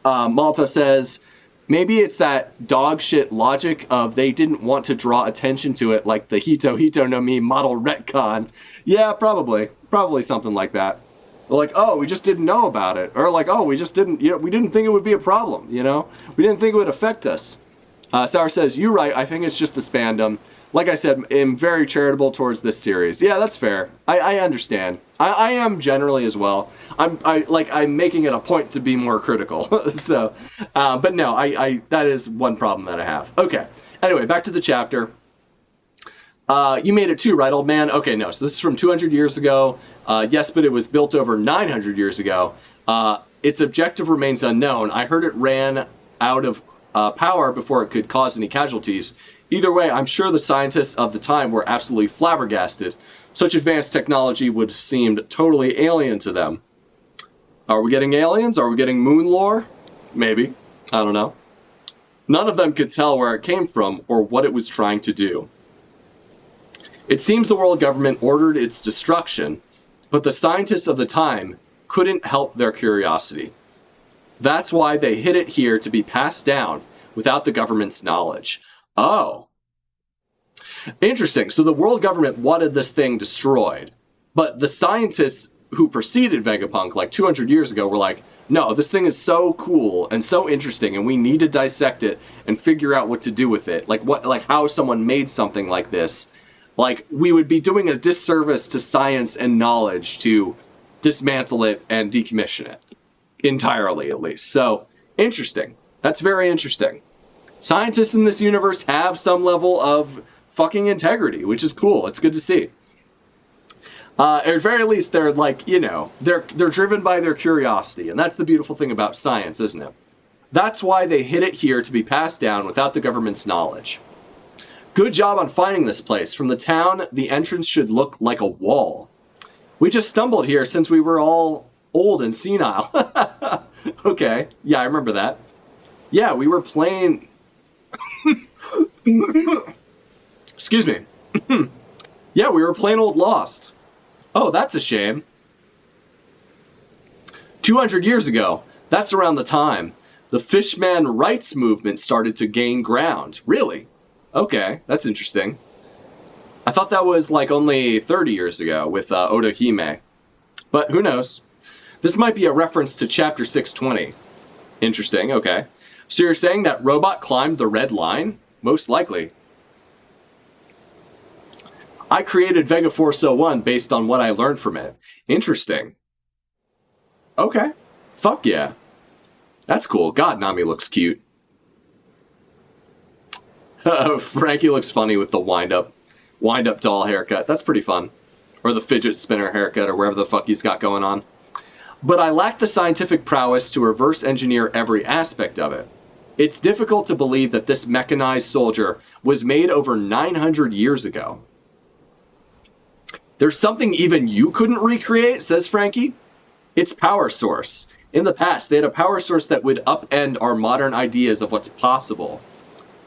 Malta says, maybe it's that dog shit logic of they didn't want to draw attention to it, like the Hito no Mi model retcon. Yeah, probably something like that. Like, oh, we just didn't know about it. Or like, oh, we just didn't, we didn't think it would be a problem, We didn't think it would affect us. Sour says, you're right, I think it's just a spandom. Like I said, I'm very charitable towards this series. Yeah, that's fair. I understand. I am generally as well. I'm making it a point to be more critical. So, but no, that is one problem that I have. Okay. Anyway, back to the chapter. You made it too, right, old man? Okay, no. So this is from 200 years ago. Yes, but it was built over 900 years ago. Its objective remains unknown. I heard it ran out of power before it could cause any casualties. Either way, I'm sure the scientists of the time were absolutely flabbergasted. Such advanced technology would have seemed totally alien to them. Are we getting aliens? Are we getting moon lore? Maybe. I don't know. None of them could tell where it came from or what it was trying to do. It seems the world government ordered its destruction, but the scientists of the time couldn't help their curiosity. That's why they hid it here to be passed down without the government's knowledge. Oh. Interesting. So the world government wanted this thing destroyed, but the scientists who preceded Vegapunk like 200 years ago were like, no, this thing is so cool and so interesting and we need to dissect it and figure out what to do with it. Like how someone made something like this. Like, we would be doing a disservice to science and knowledge to dismantle it and decommission it. Entirely, at least. So, interesting. That's very interesting. Scientists in this universe have some level of fucking integrity, which is cool. It's good to see. At the very least, they're like, they're driven by their curiosity. And that's the beautiful thing about science, isn't it? That's why they hid it here to be passed down without the government's knowledge. Good job on finding this place. From the town, the entrance should look like a wall. We just stumbled here since we were all old and senile. Okay. Yeah, I remember that. Yeah, we were playing... Excuse me. Yeah, we were playing Old Lost. Oh, that's a shame. 200 years ago. That's around the time the Fishman rights movement started to gain ground. Really? Okay, that's interesting. I thought that was like only 30 years ago with Oda Hime. But who knows? This might be a reference to chapter 620. Interesting, okay. So you're saying that robot climbed the red line? Most likely. I created Vega Force 01 based on what I learned from it. Interesting. Okay. Fuck yeah. That's cool. God, Nami looks cute. Frankie looks funny with the wind-up doll haircut. That's pretty fun. Or the fidget spinner haircut, or wherever the fuck he's got going on. But I lack the scientific prowess to reverse engineer every aspect of it. It's difficult to believe that this mechanized soldier was made over 900 years ago. There's something even you couldn't recreate, says Frankie. It's power source. In the past, they had a power source that would upend our modern ideas of what's possible.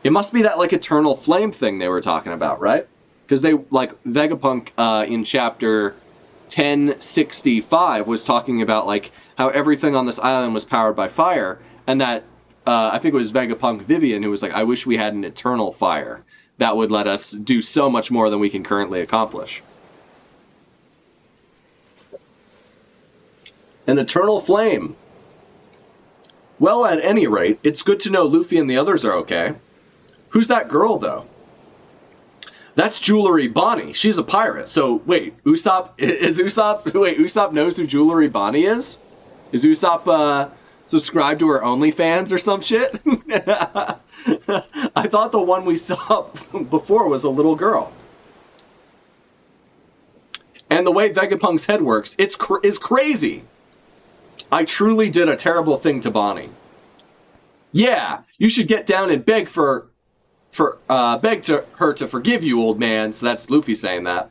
It must be that, like, eternal flame thing they were talking about, right? Because they, like, Vegapunk in chapter 1065 was talking about, like, how everything on this island was powered by fire, and that, I think it was Vegapunk Vivian who was like, I wish we had an eternal fire that would let us do so much more than we can currently accomplish. An eternal flame. Well, at any rate, it's good to know Luffy and the others are okay. Who's that girl, though? That's Jewelry Bonnie. She's a pirate. So, wait, Usopp knows who Jewelry Bonnie is? Is Usopp, subscribed to her OnlyFans or some shit? I thought the one we saw before was a little girl. And the way Vegapunk's head works, is crazy. I truly did a terrible thing to Bonnie. Yeah, you should get down and beg her to forgive you, old man. So that's Luffy saying that.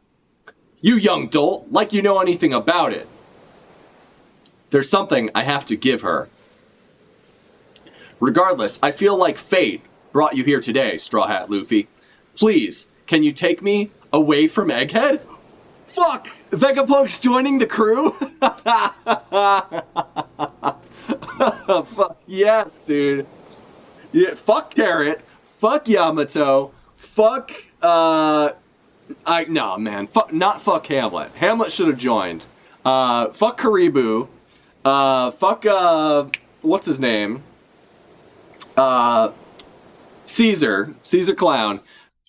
You young dolt, like you know anything about it. There's something I have to give her. Regardless, I feel like fate brought you here today, Straw Hat Luffy. Please, can you take me away from Egghead? Fuck! Vegapunk's joining the crew? Fuck yes, dude. Yeah, fuck Carrot. Fuck Yamato. Fuck, nah, man. Fuck Hamlet. Hamlet should have joined. Fuck Karibu. Fuck, what's his name? Caesar Clown.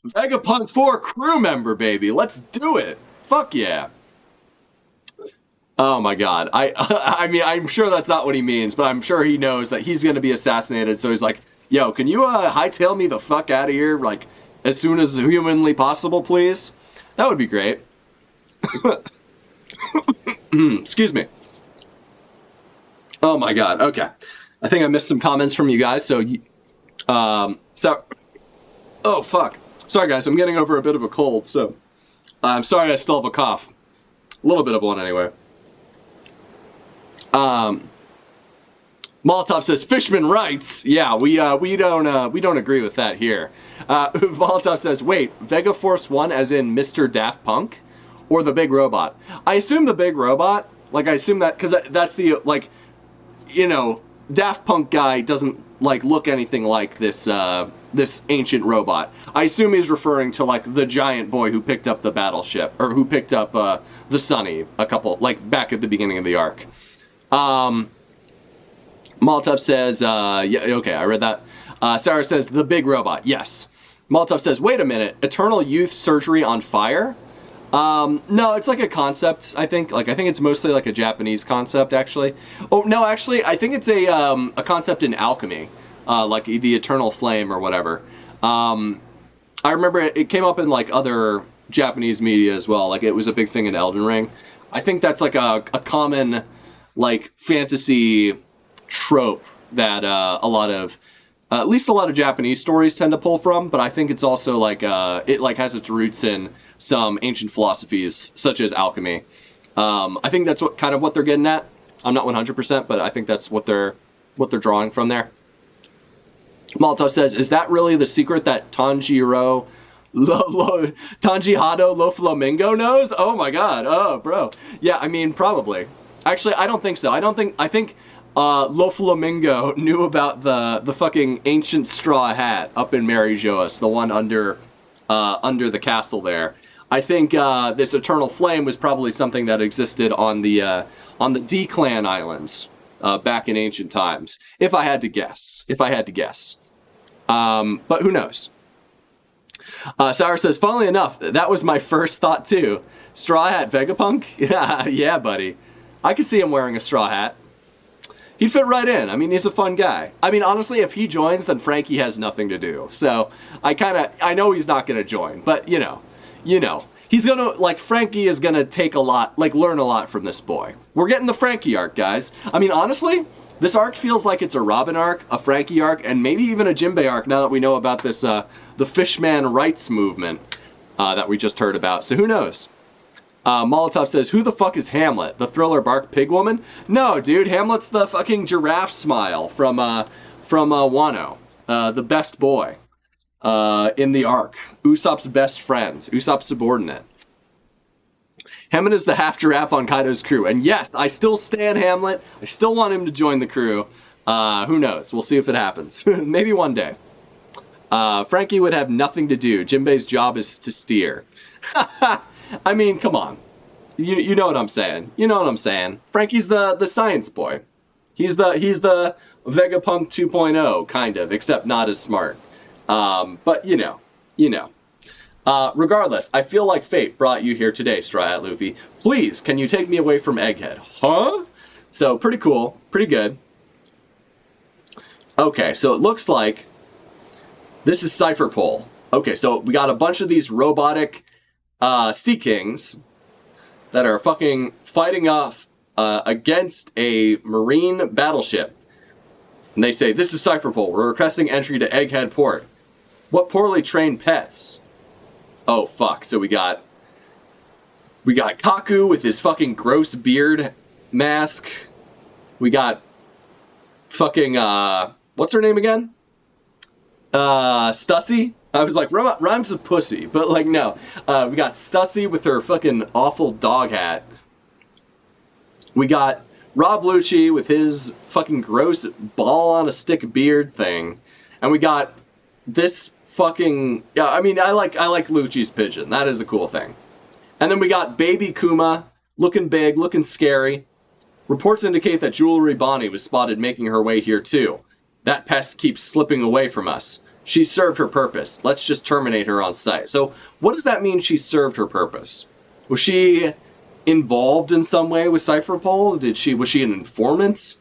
Vegapunk 4 crew member, baby. Let's do it. Fuck yeah. Oh my god. I mean, I'm sure that's not what he means, but I'm sure he knows that he's gonna be assassinated, so he's like, yo, can you hightail me the fuck out of here, like, as soon as humanly possible, please? That would be great. Excuse me. Oh my god, okay. I think I missed some comments from you guys, so... oh fuck. Sorry guys, I'm getting over a bit of a cold, so... I'm sorry I still have a cough. A little bit of one, anyway. Molotov says, Fishman writes. Yeah, we don't agree with that here. Molotov says, wait, Vega Force 1 as in Mr. Daft Punk? Or the big robot? I assume the big robot. Like, I assume that, because that's the, like, you know, Daft Punk guy doesn't, like, look anything like this, this ancient robot. I assume he's referring to, like, the giant boy who picked up the battleship, or who picked up, the Sunny a couple, like, back at the beginning of the arc. Molotov says, yeah, okay, I read that. Sarah says, the big robot, yes. Molotov says, wait a minute, Eternal Youth Surgery on Fire? No, it's like a concept, I think. Like, I think it's mostly like a Japanese concept, actually. Oh, no, actually, I think it's a concept in alchemy. Like the Eternal Flame or whatever. I remember it came up in, like, other Japanese media as well. Like, it was a big thing in Elden Ring. I think that's, like, a common, like, fantasy trope that a lot of... at least a lot of Japanese stories tend to pull from, but I think it's also, like, it, like, has its roots in some ancient philosophies, such as alchemy. I think that's what they're getting at. I'm not 100%, but I think that's what they're drawing from there. Molotov says, is that really the secret that Tanjiro Loflamingo knows? Oh my god, oh bro. Yeah, I mean, probably. Actually, I don't think so. I think Loflamingo knew about the fucking ancient straw hat up in Mary Joas, the one under the castle there. I think this Eternal Flame was probably something that existed on the D-Clan Islands back in ancient times. If I had to guess. But who knows? Sour says, funnily enough, that was my first thought too. Straw hat Vegapunk? Yeah, buddy. I could see him wearing a straw hat. He'd fit right in. I mean, he's a fun guy. I mean, honestly, if he joins, then Frankie has nothing to do. So, I know he's not going to join, but, you know. He's going to, like, Frankie is going to take a lot, like, learn a lot from this boy. We're getting the Frankie arc, guys. I mean, honestly, this arc feels like it's a Robin arc, a Frankie arc, and maybe even a Jinbei arc now that we know about this, the Fishman rights movement that we just heard about. So, who knows? Molotov says, who the fuck is Hamlet? The Thriller Bark Pig Woman? No, dude, Hamlet's the fucking giraffe smile from Wano. The best boy in the arc. Usopp's best friends. Usopp's subordinate. Hamlet is the half giraffe on Kaido's crew. And yes, I still stan Hamlet. I still want him to join the crew. Who knows? We'll see if it happens. Maybe one day. Frankie would have nothing to do. Jinbei's job is to steer. I mean, come on. You know what I'm saying. Frankie's the science boy. He's the Vegapunk 2.0, kind of, except not as smart. But you know. Regardless, I feel like fate brought you here today, Straw Hat Luffy. Please, can you take me away from Egghead? Huh? So, pretty cool. Pretty good. Okay, so it looks like this is Cypher Pole. Okay, so we got a bunch of these robotic Sea Kings that are fucking fighting off against a marine battleship. And they say, this is Cypherpole. We're requesting entry to Egghead Port. What poorly trained pets? Oh, fuck. So we got Kaku with his fucking gross beard mask. We got fucking, what's her name again? Stussy? I was like, rhymes with pussy, but like, no. We got Stussy with her fucking awful dog hat. We got Rob Lucci with his fucking gross ball on a stick beard thing. And we got this fucking, yeah, I mean, I like Lucci's pigeon. That is a cool thing. And then we got Baby Kuma, looking big, looking scary. Reports indicate that Jewelry Bonnie was spotted making her way here too. That pest keeps slipping away from us. She served her purpose. Let's just terminate her on sight. So what does that mean, she served her purpose? Was she involved in some way with Cypherpole? Was she an informant?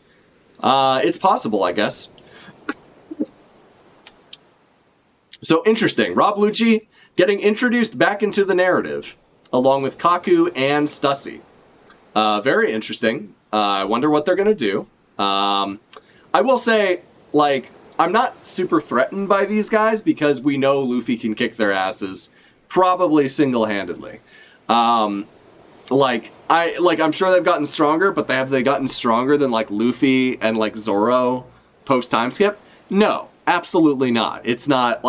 It's possible, I guess. So interesting. Rob Lucci getting introduced back into the narrative, along with Kaku and Stussy. Very interesting. I wonder what they're going to do. I will say, like, I'm not super threatened by these guys because we know Luffy can kick their asses probably single-handedly. I'm sure they've gotten stronger, but have they gotten stronger than like Luffy and like Zoro post time skip? No, absolutely not. It's not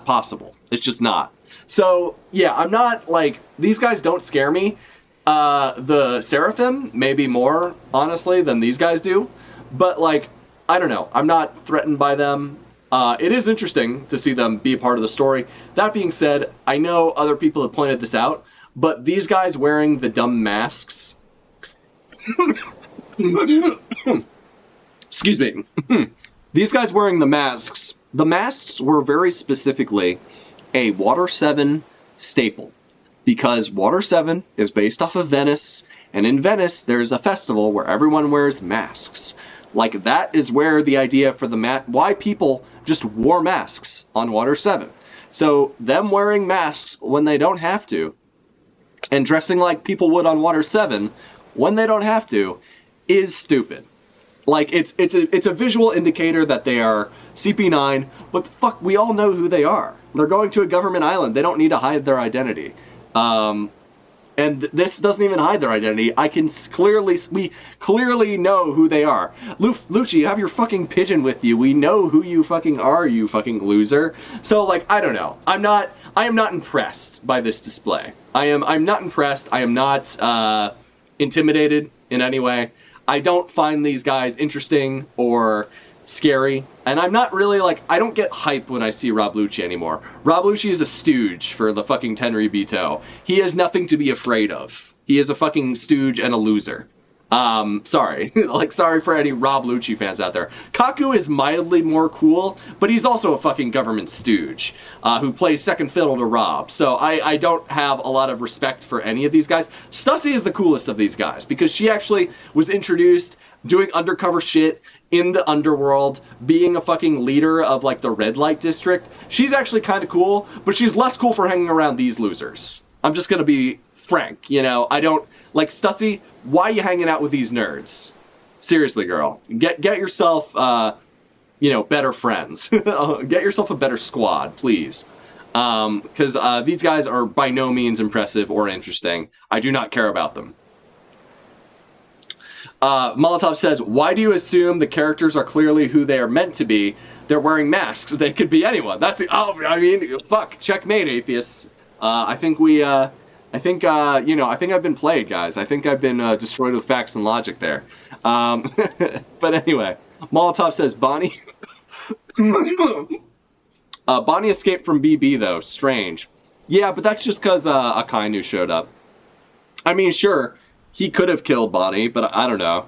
possible. It's just not. So yeah, I'm not like, these guys don't scare me. The Seraphim maybe more honestly than these guys do, but like, I don't know. I'm not threatened by them. It is interesting to see them be a part of the story. That being said, I know other people have pointed this out, but these guys wearing the dumb masks... Excuse me. These guys wearing the masks were very specifically a Water 7 staple. Because Water 7 is based off of Venice, and in Venice there's a festival where everyone wears masks. Like, that is where the idea for why people just wore masks on Water 7. So, them wearing masks when they don't have to, and dressing like people would on Water 7 when they don't have to, is stupid. Like, it's a visual indicator that they are CP9, but fuck, we all know who they are. They're going to a government island. They don't need to hide their identity. And this doesn't even hide their identity. We clearly know who they are. Lucci, you have your fucking pigeon with you. We know who you fucking are, you fucking loser. So, like, I don't know. I am not impressed by this display. I'm not impressed. I am not, intimidated in any way. I don't find these guys interesting or scary. And I'm not really, like, I don't get hype when I see Rob Lucci anymore. Rob Lucci is a stooge for the fucking Tenryubito. He has nothing to be afraid of. He is a fucking stooge and a loser. Sorry. Like, sorry for any Rob Lucci fans out there. Kaku is mildly more cool, but he's also a fucking government stooge, who plays second fiddle to Rob. So I don't have a lot of respect for any of these guys. Stussy is the coolest of these guys, because she actually was introduced doing undercover shit in the underworld, being a fucking leader of, like, the red light district. She's actually kind of cool, but she's less cool for hanging around these losers. I'm just gonna be frank, you know? I don't, like, Stussy, why are you hanging out with these nerds? Seriously, girl. Get yourself, better friends. Get yourself a better squad, please. Because these guys are by no means impressive or interesting. I do not care about them. Molotov says, why do you assume the characters are clearly who they are meant to be? They're wearing masks. They could be anyone. Fuck. Checkmate, atheists. I think I've been played, guys. I think I've been destroyed with facts and logic there. But anyway, Molotov says, Bonnie... Bonnie escaped from BB, though. Strange. Yeah, but that's just because Akainu showed up. I mean, sure, he could have killed Bonnie, but I don't know.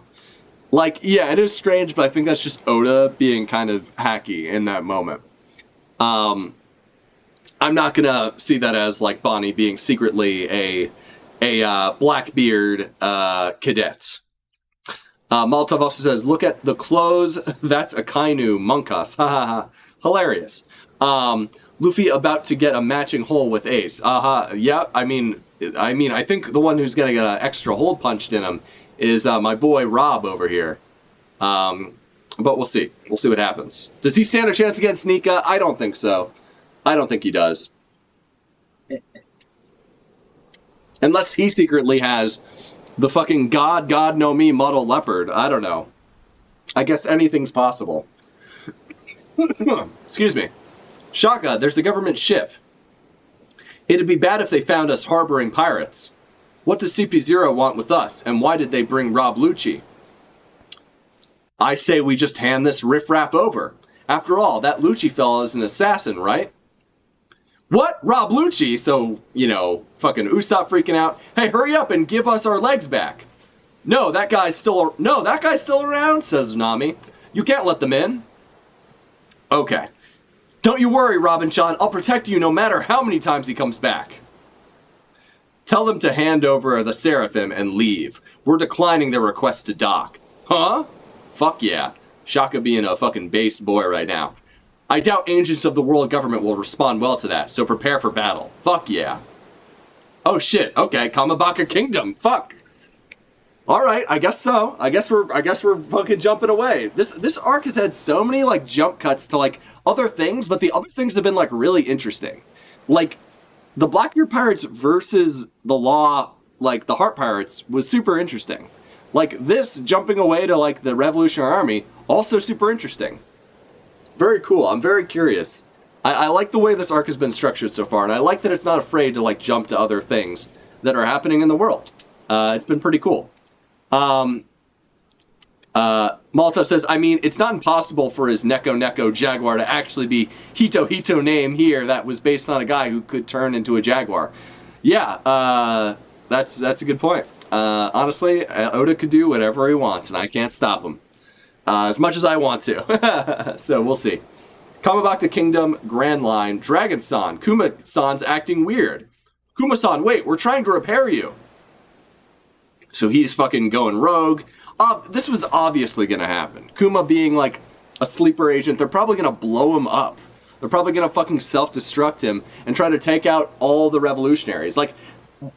Like, yeah, it is strange, but I think that's just Oda being kind of hacky in that moment. I'm not gonna see that as, like, Bonnie being secretly a Blackbeard cadet. Molotov also says, look at the clothes, that's Akainu, Monkas, ha ha ha. Hilarious. Luffy about to get a matching hole with Ace. Yeah, I mean, I think the one who's gonna get an extra hole punched in him is my boy Rob over here. But we'll see. We'll see what happens. Does he stand a chance against Nika? I don't think so. I don't think he does. Unless he secretly has the fucking God know me model leopard. I don't know. I guess anything's possible. Excuse me. Shaka, there's a government ship. It'd be bad if they found us harboring pirates. What does CP0 want with us, and why did they bring Rob Lucci? I say we just hand this riffraff over. After all, that Lucci fella is an assassin, right? What? Rob Lucci? So, fucking Usopp freaking out. Hey, hurry up and give us our legs back. No, that guy's still around, says Nami. You can't let them in. Okay. Don't you worry, Robin-chan. I'll protect you no matter how many times he comes back. Tell them to hand over the Seraphim and leave. We're declining their request to dock. Huh? Fuck yeah. Shaka being a fucking base boy right now. I doubt agents of the world government will respond well to that, so prepare for battle. Fuck yeah. Oh shit, okay, Kamabaka Kingdom. Fuck. Alright, I guess so. I guess we're fucking jumping away. This arc has had so many jump cuts to other things, but the other things have been really interesting. The Blackbeard Pirates versus the Law, the Heart Pirates, was super interesting. This jumping away to the Revolutionary Army, also super interesting. Very cool. I'm very curious. I like the way this arc has been structured so far, and I like that it's not afraid to jump to other things that are happening in the world. It's been pretty cool. Maltov says, I mean, it's not impossible for his Neko Jaguar to actually be Hito name here that was based on a guy who could turn into a Jaguar. Yeah, that's a good point. Honestly, Oda could do whatever he wants, and I can't stop him. As much as I want to. So, we'll see. Kamabaka Kingdom, Grand Line, Dragon-san. Kuma-san's acting weird. Kuma-san, wait, we're trying to repair you. So he's fucking going rogue. This was obviously going to happen. Kuma being a sleeper agent, they're probably going to blow him up. They're probably going to fucking self-destruct him and try to take out all the revolutionaries.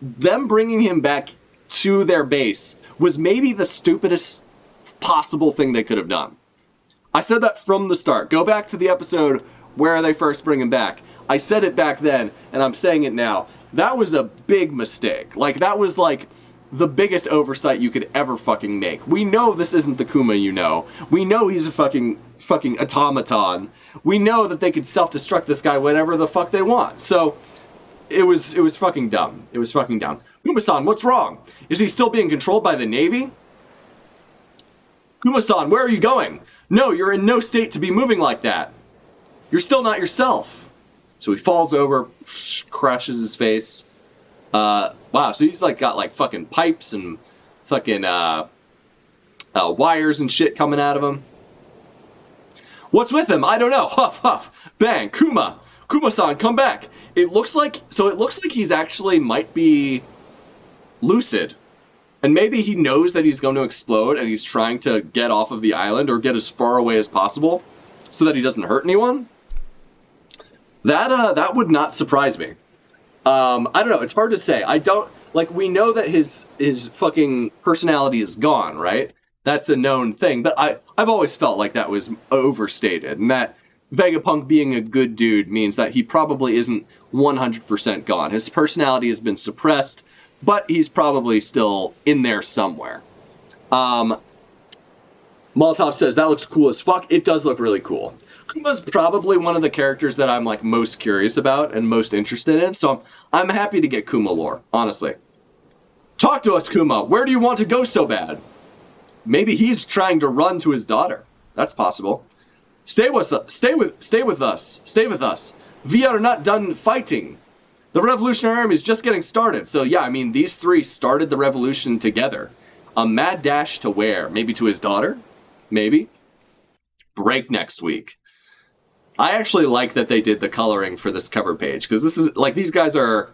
Them bringing him back to their base was maybe the stupidest possible thing they could have done. I said that from the start. Go back to the episode where they first bring him back. I said it back then, and I'm saying it now. That was a big mistake. That was the biggest oversight you could ever fucking make. We know this isn't the Kuma you know. We know he's a fucking automaton. We know that they could self-destruct this guy whenever the fuck they want. So, it was fucking dumb. It was fucking dumb. Kuma-san, what's wrong? Is he still being controlled by the Navy? Kuma-san, where are you going? No, you're in no state to be moving like that. You're still not yourself. So he falls over, crashes his face. Wow, so he's got fucking pipes and fucking wires and shit coming out of him. What's with him? I don't know. Huff, huff. Bang. Kuma-san, come back. It looks like he's actually might be lucid. And maybe he knows that he's going to explode and he's trying to get off of the island or get as far away as possible so that he doesn't hurt anyone. That would not surprise me. I don't know. It's hard to say. I don't... we know that his fucking personality is gone, right? That's a known thing. But I've always felt like that was overstated. And that Vegapunk being a good dude means that he probably isn't 100% gone. His personality has been suppressed, but he's probably still in there somewhere. Molotov says, that looks cool as fuck. It does look really cool. Kuma's probably one of the characters that I'm most curious about and most interested in, so I'm happy to get Kuma lore, honestly. Talk to us, Kuma. Where do you want to go so bad? Maybe he's trying to run to his daughter. That's possible. Stay with us. We are not done fighting. The Revolutionary Army is just getting started. So yeah, I mean, these three started the revolution together. A mad dash to where? Maybe to his daughter? Maybe. Break next week. I actually like that they did the coloring for this cover page, because this is, these guys are...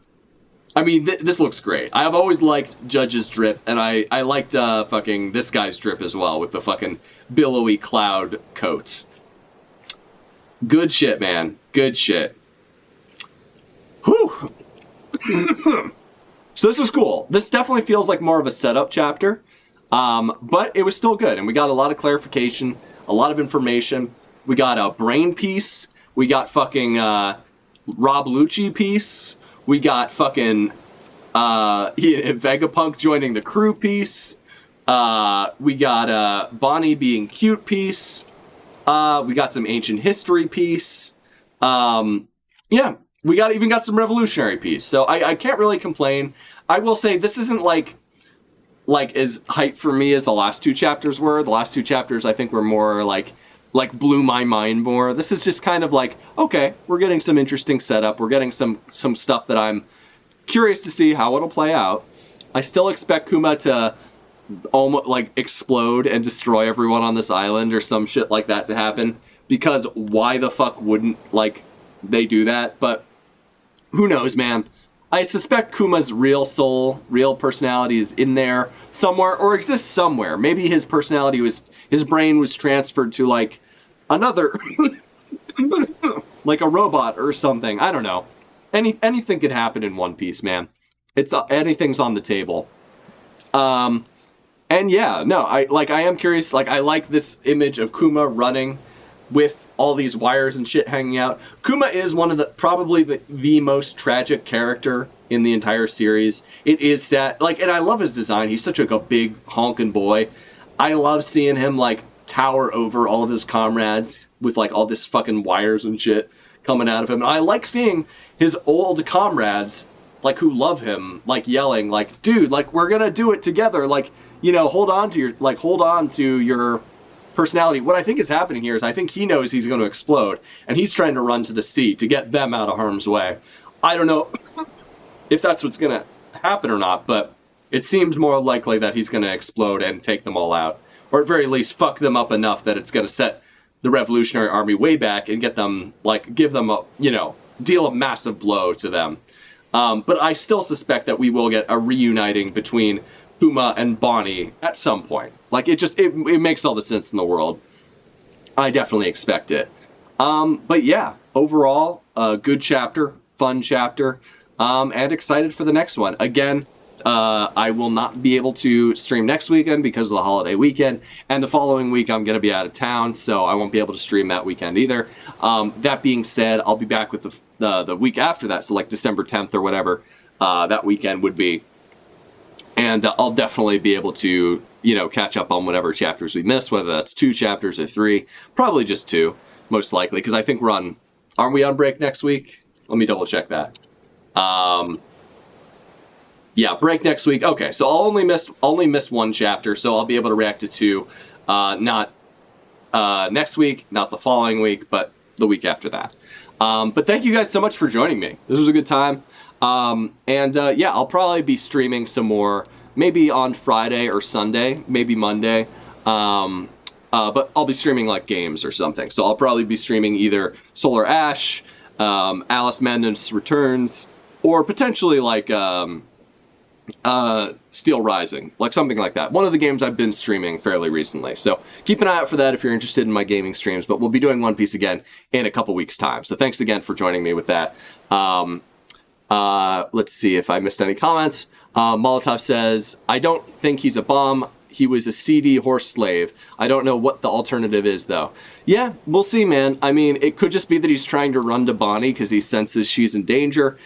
I mean, this looks great. I've always liked Judge's drip, and I liked fucking this guy's drip as well, with the fucking billowy cloud coat. Good shit, man. Good shit. Whew. So this is cool. This definitely feels like more of a setup chapter, but it was still good, and we got a lot of clarification, a lot of information. We got a brain piece. We got fucking Rob Lucci piece. We got fucking Vegapunk joining the crew piece. We got Bonnie being cute piece. We got some ancient history piece. Yeah, we even got some revolutionary piece, so I can't really complain. I will say this isn't like as hype for me as the last two chapters were. The last two chapters I think were more like blew my mind more. This is just kind of like, okay, we're getting some interesting setup. We're getting some stuff that I'm curious to see how it'll play out. I still expect Kuma to almost like explode and destroy everyone on this island or some shit like that to happen, because why the fuck wouldn't like they do that? But who knows, man. I suspect Kuma's real soul, real personality is in there somewhere, or exists somewhere. Maybe his brain was transferred to like another, like a robot or something. I don't know. Anything could happen in One Piece, man. Anything's on the table. And yeah, no, I am curious. Like, I like this image of Kuma running with all these wires and shit hanging out. Kuma is one of probably the most tragic character in the entire series. It is sad. Like, and I love his design. He's such like a big honking boy. I love seeing him like tower over all of his comrades with like all this fucking wires and shit coming out of him. And I like seeing his old comrades like who love him like yelling like, dude, like we're gonna do it together. Like, you know, hold on to your personality. What I think is happening here is I think he knows he's going to explode, and he's trying to run to the sea to get them out of harm's way. I don't know if that's what's going to happen or not, but it seems more likely that he's going to explode and take them all out, or at very least fuck them up enough that it's going to set the Revolutionary Army way back and get them, like, give them a, you know, deal a massive blow to them. But I still suspect that we will get a reuniting between Kuma and Bonnie at some point. Like, it makes all the sense in the world. I definitely expect it. But yeah, overall, a good chapter, fun chapter, and excited for the next one. Again, I will not be able to stream next weekend because of the holiday weekend, and the following week I'm going to be out of town, so I won't be able to stream that weekend either. That being said, I'll be back with the week after that, so like December 10th or whatever that weekend would be. And I'll definitely be able to, you know, catch up on whatever chapters we missed, whether that's 2 chapters or 3. Probably just 2, most likely, because I think aren't we on break next week? Let me double check that. Yeah, break next week. Okay, so I'll only miss 1 chapter, so I'll be able to react to 2, not next week, not the following week, but the week after that. But thank you guys so much for joining me. This was a good time. Yeah, I'll probably be streaming some more, maybe on Friday or Sunday, maybe Monday. But I'll be streaming like games or something. So I'll probably be streaming either Solar Ash, Alice Madness Returns, or potentially like Steel Rising, like something like that. One of the games I've been streaming fairly recently. So keep an eye out for that if you're interested in my gaming streams. But we'll be doing One Piece again in a couple weeks' time. So thanks again for joining me with that. Let's see if I missed any comments. Molotov says, I don't think he's a bomb. He was a seedy horse slave. I don't know what the alternative is, though. Yeah, we'll see, man. I mean, it could just be that he's trying to run to Bonnie because he senses she's in danger.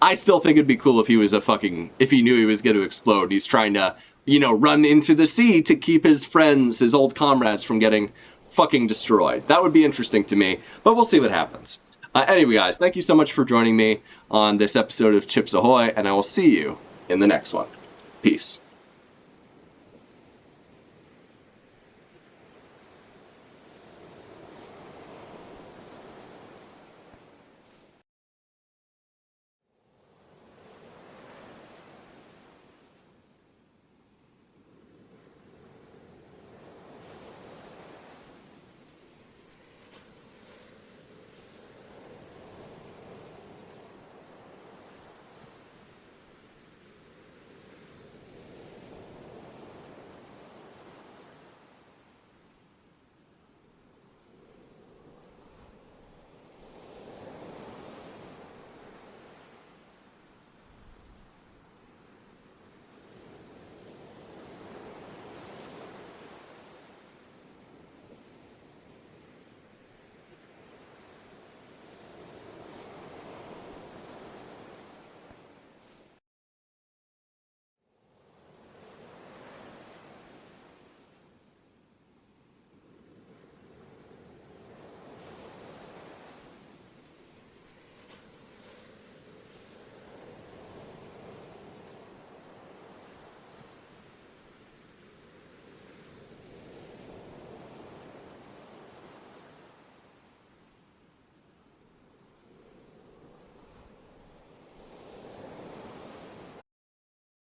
I still think it'd be cool if he was if he knew he was going to explode. He's trying to, you know, run into the sea to keep his friends, his old comrades from getting fucking destroyed. That would be interesting to me, but we'll see what happens. Anyway, guys, thank you so much for joining me on this episode of ChipZ Ahoy, and I will see you in the next one. Peace.